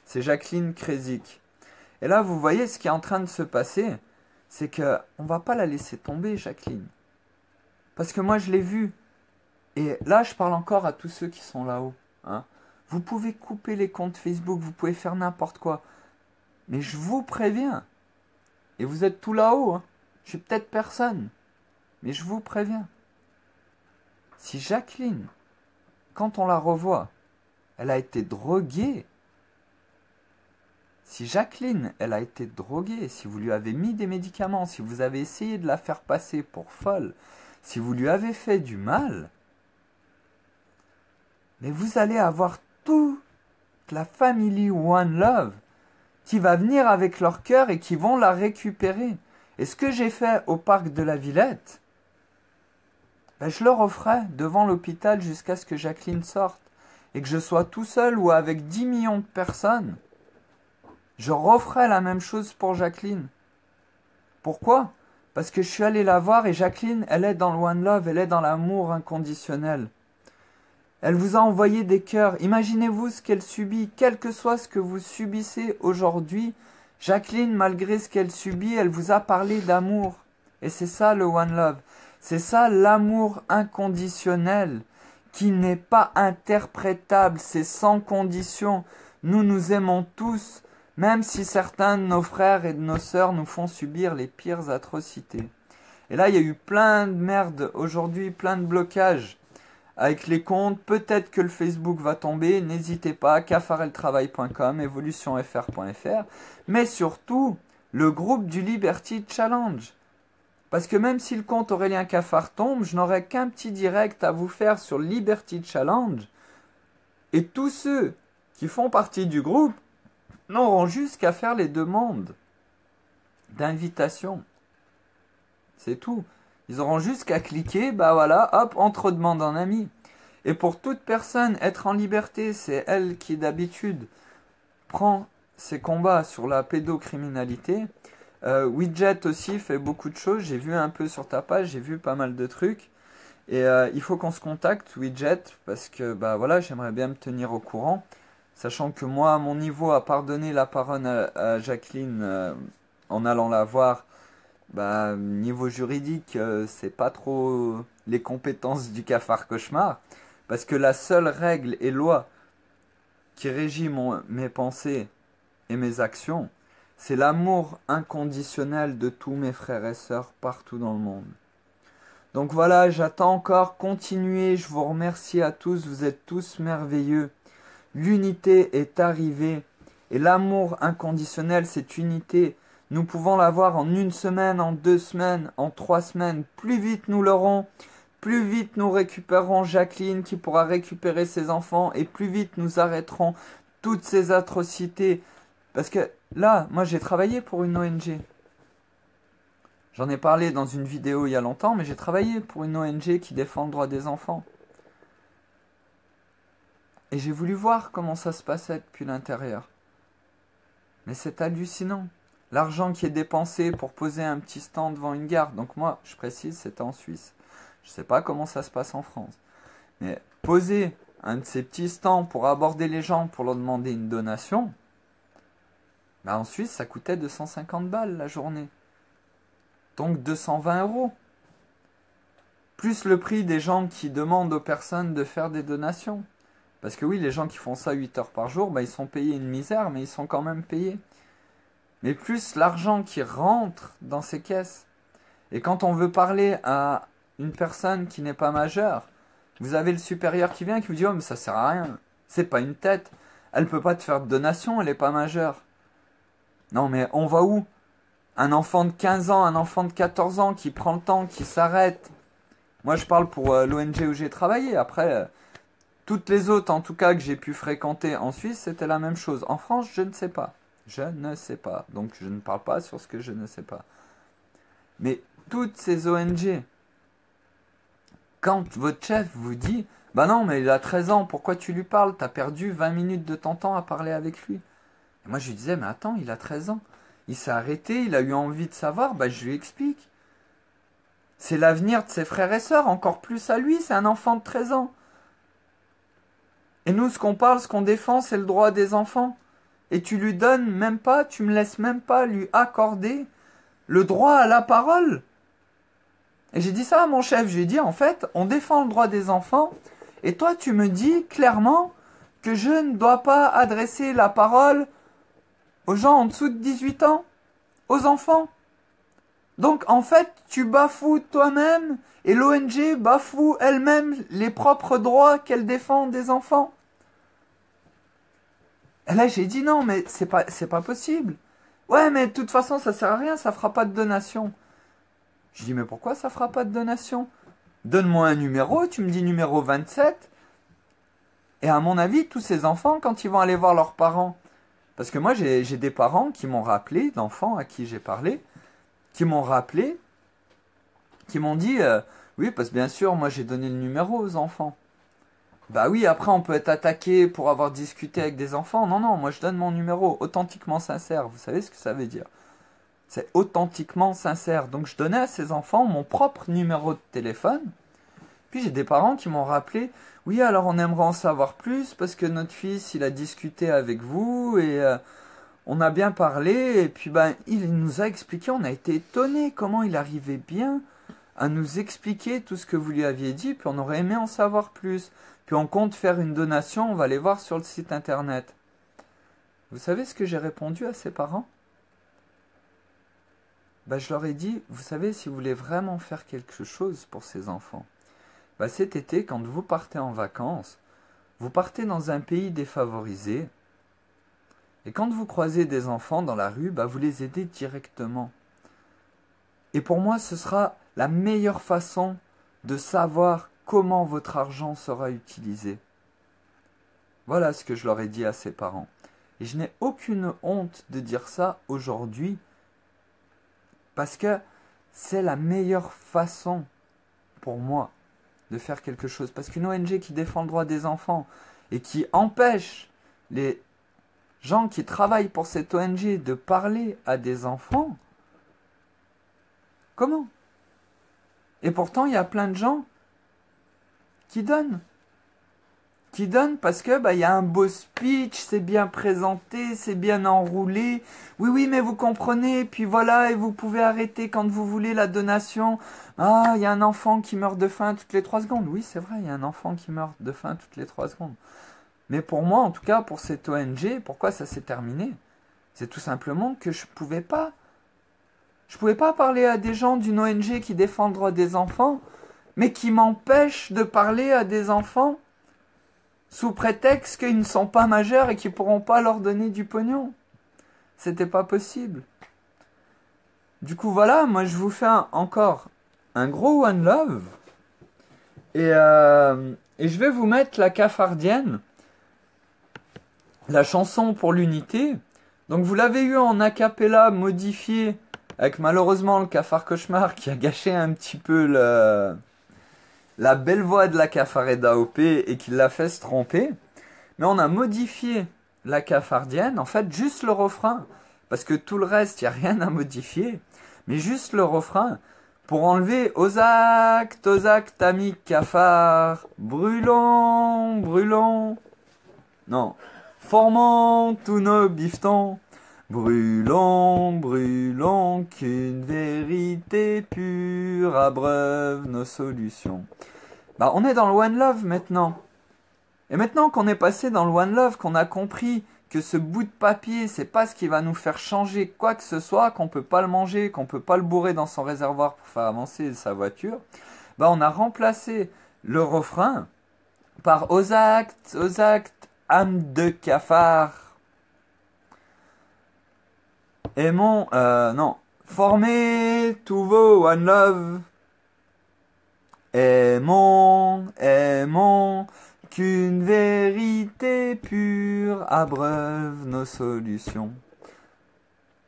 C'est Jacqueline Kresic. Et là vous voyez ce qui est en train de se passer, c'est que on va pas la laisser tomber, Jacqueline. Parce que moi je l'ai vu. Et là je parle encore à tous ceux qui sont là-haut. Hein. Vous pouvez couper les comptes Facebook, vous pouvez faire n'importe quoi. Mais je vous préviens. Et vous êtes tout là-haut. Hein. Je suis peut-être personne. Mais je vous préviens. Si Jacqueline, quand on la revoit, elle a été droguée. Si Jacqueline, elle a été droguée, si vous lui avez mis des médicaments, si vous avez essayé de la faire passer pour folle, si vous lui avez fait du mal, mais vous allez avoir toute la famille One Love qui va venir avec leur cœur et qui vont la récupérer. Et ce que j'ai fait au parc de la Villette, ben je le referai devant l'hôpital jusqu'à ce que Jacqueline sorte. Et que je sois tout seul ou avec 10 millions de personnes, je referai la même chose pour Jacqueline. Pourquoi ? Parce que je suis allé la voir et Jacqueline, elle est dans le One Love, elle est dans l'amour inconditionnel. Elle vous a envoyé des cœurs. Imaginez-vous ce qu'elle subit, quel que soit ce que vous subissez aujourd'hui. Jacqueline, malgré ce qu'elle subit, elle vous a parlé d'amour. Et c'est ça le One Love. C'est ça l'amour inconditionnel, qui n'est pas interprétable, c'est sans condition. Nous nous aimons tous, même si certains de nos frères et de nos sœurs nous font subir les pires atrocités. Et là, il y a eu plein de merde aujourd'hui, plein de blocages. Avec les comptes, peut-être que le Facebook va tomber, n'hésitez pas, cafareltravail.com, evolutionfr.fr, mais surtout, le groupe du Liberty Challenge. Parce que même si le compte Aurélien Cafard tombe, je n'aurai qu'un petit direct à vous faire sur Liberty Challenge, et tous ceux qui font partie du groupe n'auront juste qu'à faire les demandes d'invitation. C'est tout. Ils auront juste qu'à cliquer, bah voilà, hop, entre demande en ami. Et pour toute personne, être en liberté, c'est elle qui d'habitude prend ses combats sur la pédocriminalité. Widget aussi fait beaucoup de choses, j'ai vu un peu sur ta page, j'ai vu pas mal de trucs. Et il faut qu'on se contacte, Widget, parce que bah voilà, j'aimerais bien me tenir au courant. Sachant que moi, à mon niveau, à part donner la parole à Jacqueline en allant la voir, bah, niveau juridique, c'est pas trop les compétences du cafard cauchemar. Parce que la seule règle et loi qui régit mes pensées et mes actions, c'est l'amour inconditionnel de tous mes frères et sœurs partout dans le monde. Donc voilà, j'attends encore, continuez, je vous remercie à tous, vous êtes tous merveilleux. L'unité est arrivée et l'amour inconditionnel, cette unité, nous pouvons l'avoir en 1 semaine, en 2 semaines, en 3 semaines. Plus vite nous l'aurons, plus vite nous récupérerons Jacqueline qui pourra récupérer ses enfants et plus vite nous arrêterons toutes ces atrocités. Parce que là, moi j'ai travaillé pour une ONG. J'en ai parlé dans une vidéo il y a longtemps, mais j'ai travaillé pour une ONG qui défend le droit des enfants. Et j'ai voulu voir comment ça se passait depuis l'intérieur. Mais c'est hallucinant. L'argent qui est dépensé pour poser un petit stand devant une gare. Donc moi, je précise, c'était en Suisse. Je ne sais pas comment ça se passe en France. Mais poser un de ces petits stands pour aborder les gens, pour leur demander une donation, bah en Suisse, ça coûtait 250 balles la journée. Donc 220 €. Plus le prix des gens qui demandent aux personnes de faire des donations. Parce que oui, les gens qui font ça 8 heures par jour, bah, ils sont payés une misère, mais ils sont quand même payés. Mais plus l'argent qui rentre dans ces caisses. Et quand on veut parler à une personne qui n'est pas majeure, vous avez le supérieur qui vient et qui vous dit « Oh, mais ça sert à rien. C'est pas une tête. Elle peut pas te faire de donation, elle n'est pas majeure. » Non, mais on va où? Un enfant de 15 ans, un enfant de 14 ans qui prend le temps, qui s'arrête. Moi, je parle pour l'ONG où j'ai travaillé. Après, toutes les autres, en tout cas, que j'ai pu fréquenter en Suisse, c'était la même chose. En France, je ne sais pas. Je ne sais pas. Donc, je ne parle pas sur ce que je ne sais pas. Mais toutes ces ONG, quand votre chef vous dit « Bah non, mais il a 13 ans, pourquoi tu lui parles? T'as perdu 20 minutes de ton temps à parler avec lui. » Et moi, je lui disais « Mais attends, il a 13 ans. Il s'est arrêté, il a eu envie de savoir, bah je lui explique. C'est l'avenir de ses frères et sœurs, encore plus à lui, c'est un enfant de 13 ans. Et nous, ce qu'on parle, ce qu'on défend, c'est le droit des enfants. Et tu lui donnes même pas, tu me laisses même pas lui accorder le droit à la parole. » Et j'ai dit ça à mon chef, j'ai dit en fait, on défend le droit des enfants, et toi tu me dis clairement que je ne dois pas adresser la parole aux gens en dessous de 18 ans, aux enfants. Donc en fait, tu bafoues toi-même, et l'ONG bafoue elle-même les propres droits qu'elle défend des enfants. Et là j'ai dit non, mais c'est pas possible. Ouais, mais de toute façon ça sert à rien, ça fera pas de donation. Je dis mais pourquoi ça fera pas de donation? Donne-moi un numéro, tu me dis numéro 27. Et à mon avis, tous ces enfants, quand ils vont aller voir leurs parents, parce que moi j'ai des parents qui m'ont rappelé, d'enfants à qui j'ai parlé, qui m'ont rappelé, qui m'ont dit oui, parce que bien sûr, moi j'ai donné le numéro aux enfants. Bah oui, après on peut être attaqué pour avoir discuté avec des enfants. Non, non, moi je donne mon numéro, authentiquement sincère. Vous savez ce que ça veut dire? C'est authentiquement sincère. Donc je donnais à ces enfants mon propre numéro de téléphone. Puis j'ai des parents qui m'ont rappelé, oui, alors on aimerait en savoir plus parce que notre fils, il a discuté avec vous et on a bien parlé. Et puis ben, il nous a expliqué, on a été étonnés comment il arrivait bien à nous expliquer tout ce que vous lui aviez dit. Puis on aurait aimé en savoir plus. Puis on compte faire une donation, on va aller voir sur le site internet. Vous savez ce que j'ai répondu à ces parents? Bah, je leur ai dit, vous savez, si vous voulez vraiment faire quelque chose pour ces enfants, bah, cet été, quand vous partez en vacances, vous partez dans un pays défavorisé, et quand vous croisez des enfants dans la rue, bah, vous les aidez directement. Et pour moi, ce sera la meilleure façon de savoir comment votre argent sera utilisé. Voilà ce que je leur ai dit à ces parents. Et je n'ai aucune honte de dire ça aujourd'hui, parce que c'est la meilleure façon pour moi de faire quelque chose. Parce qu'une ONG qui défend le droit des enfants et qui empêche les gens qui travaillent pour cette ONG de parler à des enfants, comment? Et pourtant, il y a plein de gens qui donnent. Qui donnent parce que bah, y a un beau speech, c'est bien présenté, c'est bien enroulé. Oui, oui, mais vous comprenez, puis voilà, et vous pouvez arrêter quand vous voulez la donation. Ah, il y a un enfant qui meurt de faim toutes les 3 secondes. Oui, c'est vrai, il y a un enfant qui meurt de faim toutes les 3 secondes. Mais pour moi, en tout cas, pour cette ONG, pourquoi ça s'est terminé? C'est tout simplement que je pouvais pas. Je pouvais pas parler à des gens d'une ONG qui défend le droit des enfants, mais qui m'empêchent de parler à des enfants sous prétexte qu'ils ne sont pas majeurs et qu'ils ne pourront pas leur donner du pognon. C'était pas possible. Du coup, voilà, moi je vous fais encore un gros One Love. Et je vais vous mettre la cafardienne, la chanson pour l'unité. Donc vous l'avez eu en a cappella modifié, avec malheureusement le cafard cauchemar qui a gâché un petit peu la belle voix de la cafareda OP et qui l'a fait se tromper. Mais on a modifié la cafardienne, en fait juste le refrain, parce que tout le reste, il n'y a rien à modifier, mais juste le refrain, pour enlever aux actes, amis cafard, brûlons, brûlons, non, formons tous nos bifetons, brûlons, brûlons, qu'une vérité pure abreuve nos solutions. Bah, on est dans le One Love maintenant. Et maintenant qu'on est passé dans le One Love, qu'on a compris que ce bout de papier, c'est pas ce qui va nous faire changer quoi que ce soit, qu'on peut pas le manger, qu'on peut pas le bourrer dans son réservoir pour faire avancer sa voiture, bah on a remplacé le refrain par aux actes, âme de cafard. Aimons, non, formez tous vos One Love. Aimons, aimons, qu'une vérité pure abreuve nos solutions.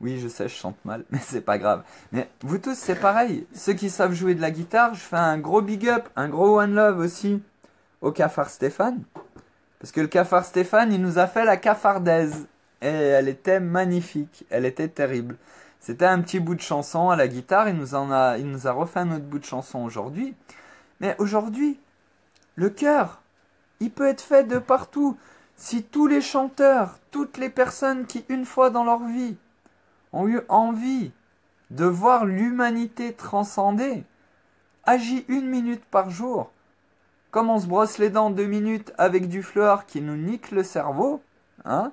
Oui, je sais, je chante mal, mais c'est pas grave. Mais vous tous, c'est pareil. Ceux qui savent jouer de la guitare, je fais un gros big up, un gros One Love aussi au cafard Stéphane. Parce que le cafard Stéphane, il nous a fait la cafardaise. Et elle était magnifique, elle était terrible. C'était un petit bout de chanson à la guitare, il nous a refait un autre bout de chanson aujourd'hui. Mais aujourd'hui, le chœur, il peut être fait de partout. Si tous les chanteurs, toutes les personnes qui, une fois dans leur vie, ont eu envie de voir l'humanité transcender, agit 1 minute par jour, comme on se brosse les dents 2 minutes avec du fluor qui nous nique le cerveau, hein,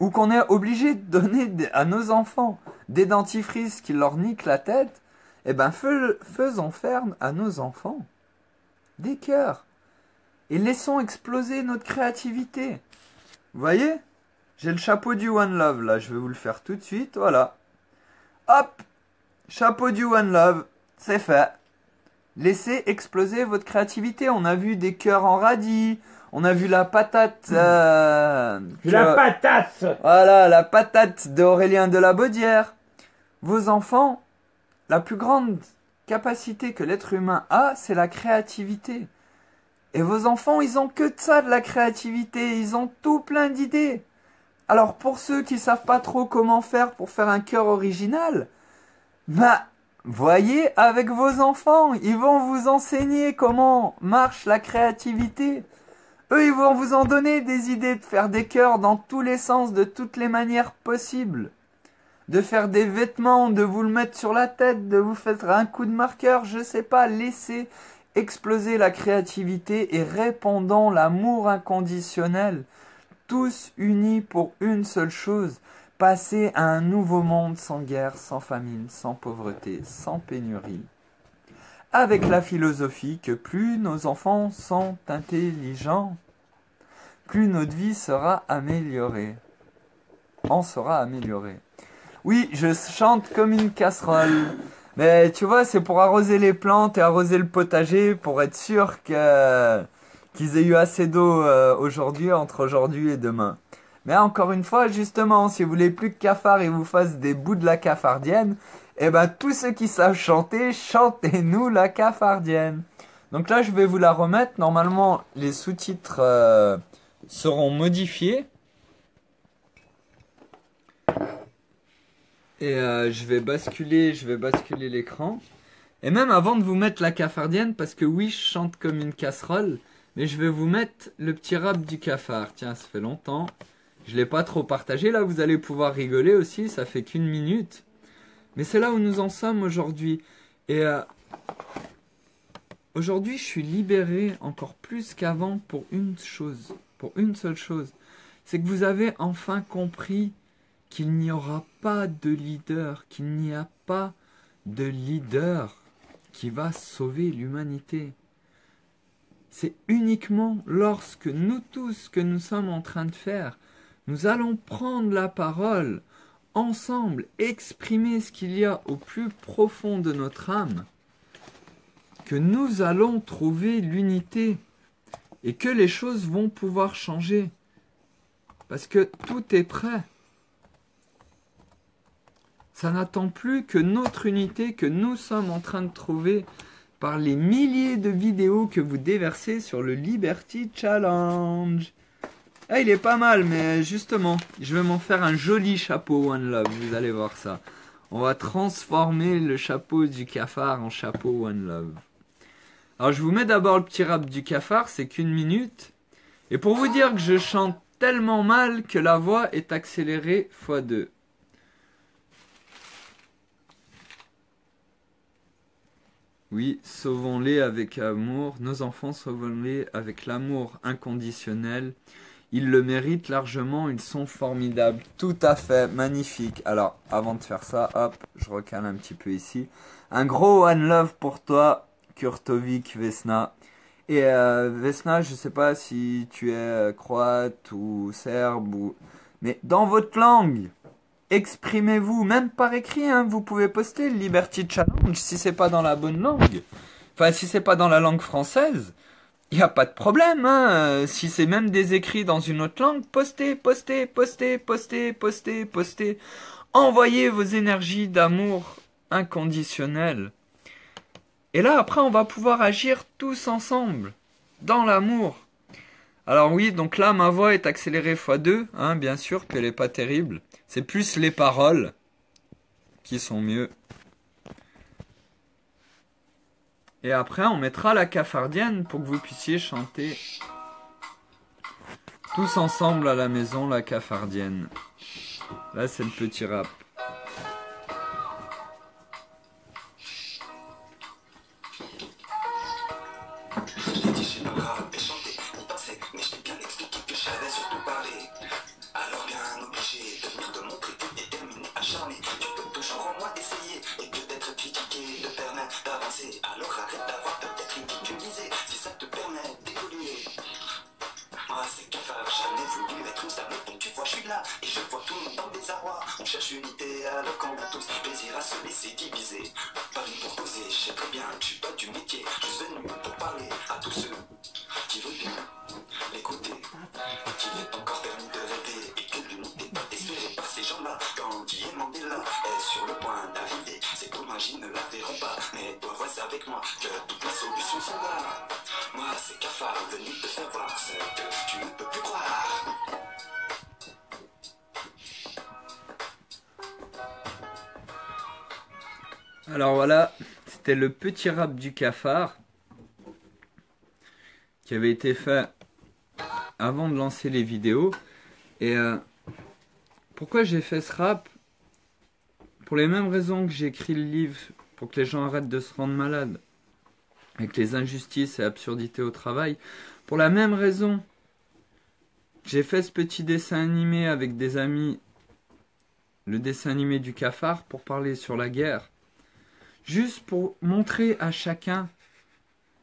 ou qu'on est obligé de donner à nos enfants des dentifrices qui leur niquent la tête, eh ben faisons faire à nos enfants des cœurs. Et laissons exploser notre créativité. Vous voyez? J'ai le chapeau du One Love, là. Je vais vous le faire tout de suite. Voilà. Hop! Chapeau du One Love. C'est fait. Laissez exploser votre créativité. On a vu des cœurs en radis. On a vu la patate. La patate! Voilà, la patate d'Aurélien de la Baudière. Vos enfants, la plus grande capacité que l'être humain a, c'est la créativité. Et vos enfants, ils ont que de ça, de la créativité. Ils ont tout plein d'idées. Alors pour ceux qui savent pas trop comment faire pour faire un cœur original, bah, voyez avec vos enfants. Ils vont vous enseigner comment marche la créativité. Eux, ils vont vous en donner des idées de faire des cœurs dans tous les sens, de toutes les manières possibles. De faire des vêtements, de vous le mettre sur la tête, de vous faire un coup de marqueur, je sais pas, laissez exploser la créativité et répandons l'amour inconditionnel, tous unis pour une seule chose, passer à un nouveau monde sans guerre, sans famine, sans pauvreté, sans pénurie. Avec la philosophie que plus nos enfants sont intelligents, plus notre vie sera améliorée. En sera améliorée. Oui, je chante comme une casserole. Mais tu vois, c'est pour arroser les plantes et arroser le potager pour être sûr qu'ils aient eu assez d'eau aujourd'hui, entre aujourd'hui et demain. Mais encore une fois, justement, si vous voulez plus que Cafard et vous fasse des bouts de la cafardienne, eh ben tous ceux qui savent chanter, chantez-nous la cafardienne. Donc là, je vais vous la remettre. Normalement, les sous-titres seront modifiés. Et je vais basculer l'écran. Et même avant de vous mettre la cafardienne, parce que oui, je chante comme une casserole, mais je vais vous mettre le petit rap du cafard. Tiens, ça fait longtemps. Je l'ai pas trop partagé. Là, vous allez pouvoir rigoler aussi. Ça fait qu'1 minute. Mais c'est là où nous en sommes aujourd'hui. Et aujourd'hui, je suis libéré encore plus qu'avant pour une chose. Pour une seule chose. C'est que vous avez enfin compris qu'il n'y aura pas de leader, qu'il n'y a pas de leader qui va sauver l'humanité. C'est uniquement lorsque nous tous, ce que nous sommes en train de faire, nous allons prendre la parole, ensemble, exprimer ce qu'il y a au plus profond de notre âme, que nous allons trouver l'unité et que les choses vont pouvoir changer. Parce que tout est prêt. Ça n'attend plus que notre unité que nous sommes en train de trouver par les milliers de vidéos que vous déversez sur le Liberty Challenge. Ah, il est pas mal, mais justement, je vais m'en faire un joli chapeau One Love, vous allez voir ça. On va transformer le chapeau du cafard en chapeau One Love. Alors, je vous mets d'abord le petit rap du cafard, c'est qu'1 minute. Et pour vous dire que je chante tellement mal que la voix est accélérée x2. Oui, sauvons-les avec amour, nos enfants, sauvons-les avec l'amour inconditionnel. Ils le méritent largement, ils sont formidables. Tout à fait, magnifique. Alors, avant de faire ça, hop, je recale un petit peu ici. Un gros one love pour toi, Kurtovic Vesna. Et Vesna, je sais pas si tu es croate ou serbe, ou... mais dans votre langue, exprimez-vous, même par écrit, hein, vous pouvez poster le Liberty Challenge si c'est pas dans la bonne langue. Enfin, si c'est pas dans la langue française. Il n'y a pas de problème, hein. Si c'est même des écrits dans une autre langue, postez, postez, postez, postez, postez, postez. Envoyez vos énergies d'amour inconditionnel. Et là, après, on va pouvoir agir tous ensemble, dans l'amour. Alors oui, donc là, ma voix est accélérée x2, hein, bien sûr, puis elle n'est pas terrible. C'est plus les paroles qui sont mieux. Et après, on mettra la cafardienne pour que vous puissiez chanter tous ensemble à la maison la cafardienne. Là, c'est le petit rap. Alors voilà, c'était le petit rap du cafard qui avait été fait avant de lancer les vidéos. Et pourquoi j'ai fait ce rap? Pour les mêmes raisons que j'ai écrit le livre, pour que les gens arrêtent de se rendre malades, avec les injustices et absurdités au travail. Pour la même raison, j'ai fait ce petit dessin animé avec des amis, le dessin animé du cafard, pour parler sur la guerre. Juste pour montrer à chacun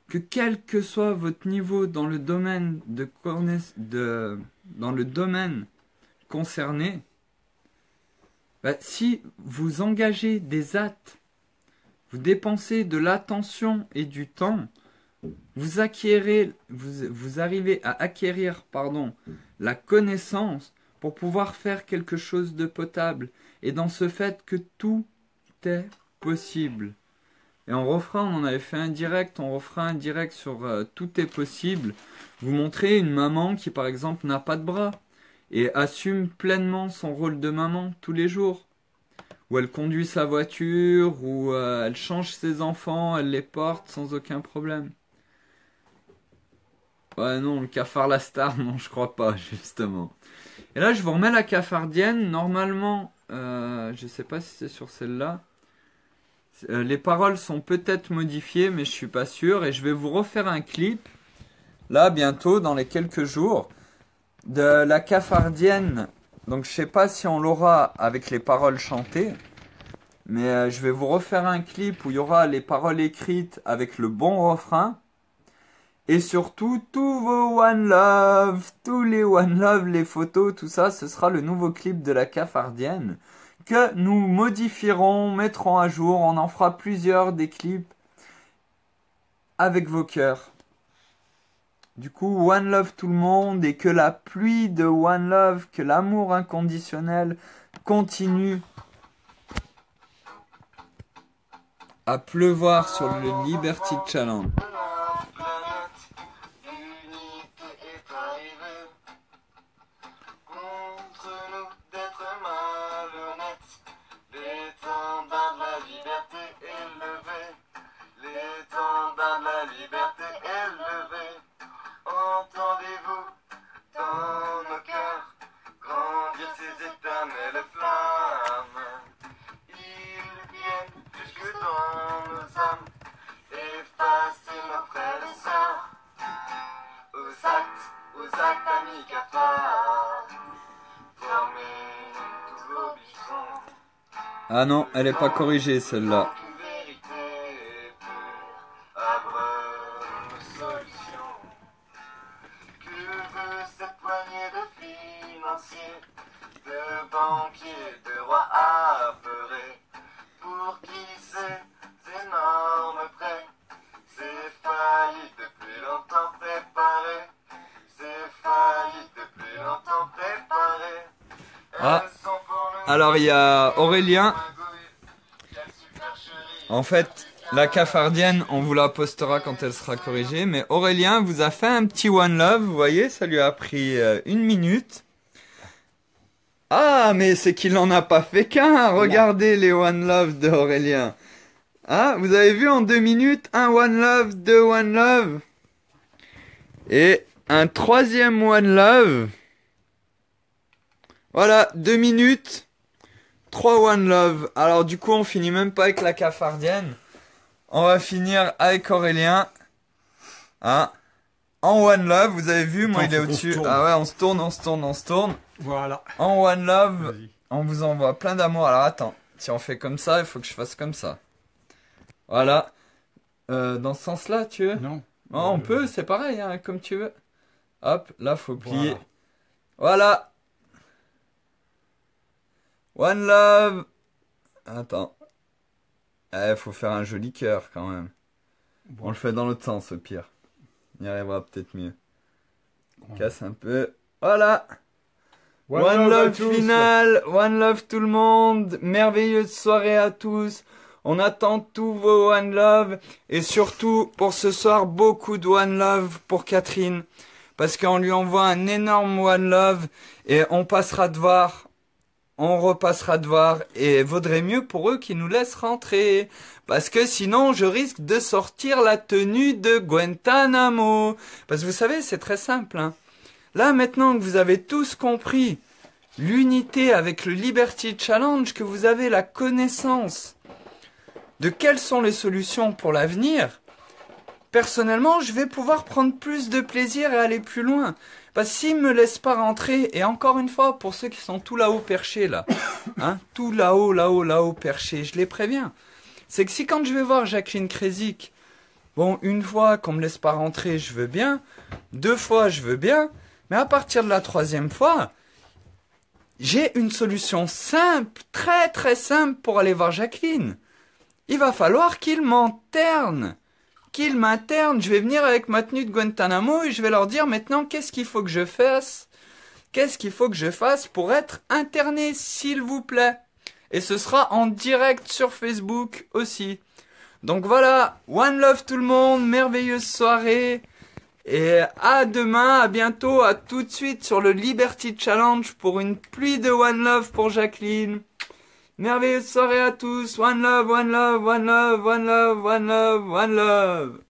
que quel que soit votre niveau dans le domaine dans le domaine concerné, bah, si vous engagez des actes, vous dépensez de l'attention et du temps, vous arrivez à acquérir, la connaissance pour pouvoir faire quelque chose de potable. Et dans ce fait que tout est possible. Et on en avait fait un direct, on refera un direct sur tout est possible. Vous montrez une maman qui par exemple n'a pas de bras et assume pleinement son rôle de maman tous les jours. Où elle conduit sa voiture, où elle change ses enfants, elle les porte sans aucun problème. Ouais non, le cafard la star, non je crois pas justement. Et là je vous remets la cafardienne, normalement, je sais pas si c'est sur celle-là. Les paroles sont peut-être modifiées, mais je suis pas sûr. Et je vais vous refaire un clip, là, bientôt, dans les quelques jours, de la cafardienne. Donc, je sais pas si on l'aura avec les paroles chantées, mais je vais vous refaire un clip où il y aura les paroles écrites avec le bon refrain. Et surtout, tous vos One Love, tous les One Love, les photos, tout ça, ce sera le nouveau clip de la cafardienne. Que nous modifierons, mettrons à jour, on en fera plusieurs des clips avec vos cœurs. Du coup, One Love tout le monde et que la pluie de One Love, que l'amour inconditionnel continue à pleuvoir sur le Liberty Challenge. Entendez-vous dans nos cœurs grandir ces éternelles flammes. Ils viennent jusque dans nos âmes, effacer nos frères et sœurs. Aux actes amis cafards, fermez tous vos buissons. Ah non, elle est pas corrigée celle-là. Une vérité pure, abreuve nos solutions. Que veut cette poignée de financiers, de banquiers, de rois apeurés, pour qui ces énormes prêts, ces faillites depuis longtemps préparées, ces faillites depuis longtemps préparées, Ah. elles sont pour nous Alors il y a Aurélien. quelle supercherie. En fait, la cafardienne, on vous la postera quand elle sera corrigée. Mais Aurélien vous a fait un petit One Love. Vous voyez, ça lui a pris 1 minute. Ah, mais c'est qu'il n'en a pas fait qu'un. Regardez les One Love de Aurélien. Ah, vous avez vu en 2 minutes, un One Love, 2 One Love. Et un 3e One Love. Voilà, 2 minutes. 3 One Love. Alors du coup, on finit même pas avec la cafardienne. On va finir avec Aurélien. Hein? En One Love, vous avez vu, moi Attends, il est faut qu'on au-dessus. se tourne. Ah ouais, on se tourne, on se tourne, on se tourne. Voilà. En One Love, Vas-y. on vous envoie plein d'amour. Alors attends, si on fait comme ça, il faut que je fasse comme ça. Voilà. Dans ce sens-là, tu veux? Non. Oh, on peut, c'est pareil, hein, comme tu veux. Hop, là, faut plier. Voilà. Voilà. One Love. Attends. Faut faire un joli cœur quand même. Bon. On le fait dans l'autre sens au pire. On y arrivera peut-être mieux. On casse un peu. Voilà. One à Love tous. final. One Love tout le monde. Merveilleuse soirée à tous. On attend tous vos One Love. Et surtout, pour ce soir, beaucoup de One Love pour Catherine. Parce qu'on lui envoie un énorme One Love. Et on passera de voir. On repassera de voir. Et vaudrait mieux pour eux qu'ils nous laissent rentrer. Parce que sinon, je risque de sortir la tenue de Guantanamo. Parce que vous savez, c'est très simple, hein. Là, maintenant que vous avez tous compris l'unité avec le Liberty Challenge, que vous avez la connaissance de quelles sont les solutions pour l'avenir, personnellement, je vais pouvoir prendre plus de plaisir et aller plus loin. Parce que s'ils me laissent pas rentrer, et encore une fois, pour ceux qui sont tout là-haut perchés, là, hein, tout là-haut perchés, je les préviens. C'est que si quand je vais voir Jacqueline Kresic, bon, 1 fois qu'on me laisse pas rentrer, je veux bien, 2 fois, je veux bien, mais à partir de la 3e fois, j'ai une solution simple, très très simple pour aller voir Jacqueline. Il va falloir qu'il m'interne. Qu'il m'interne. Je vais venir avec ma tenue de Guantanamo et je vais leur dire maintenant qu'est-ce qu'il faut que je fasse. Qu'est-ce qu'il faut que je fasse pour être interné, s'il vous plaît. Et ce sera en direct sur Facebook aussi. Donc voilà, One Love tout le monde, merveilleuse soirée. Et à demain, à bientôt, à tout de suite sur le Liberty Challenge pour une pluie de One Love pour Jacqueline. Merveilleuse soirée à tous. One love, one love, one love, one love, one love, one love.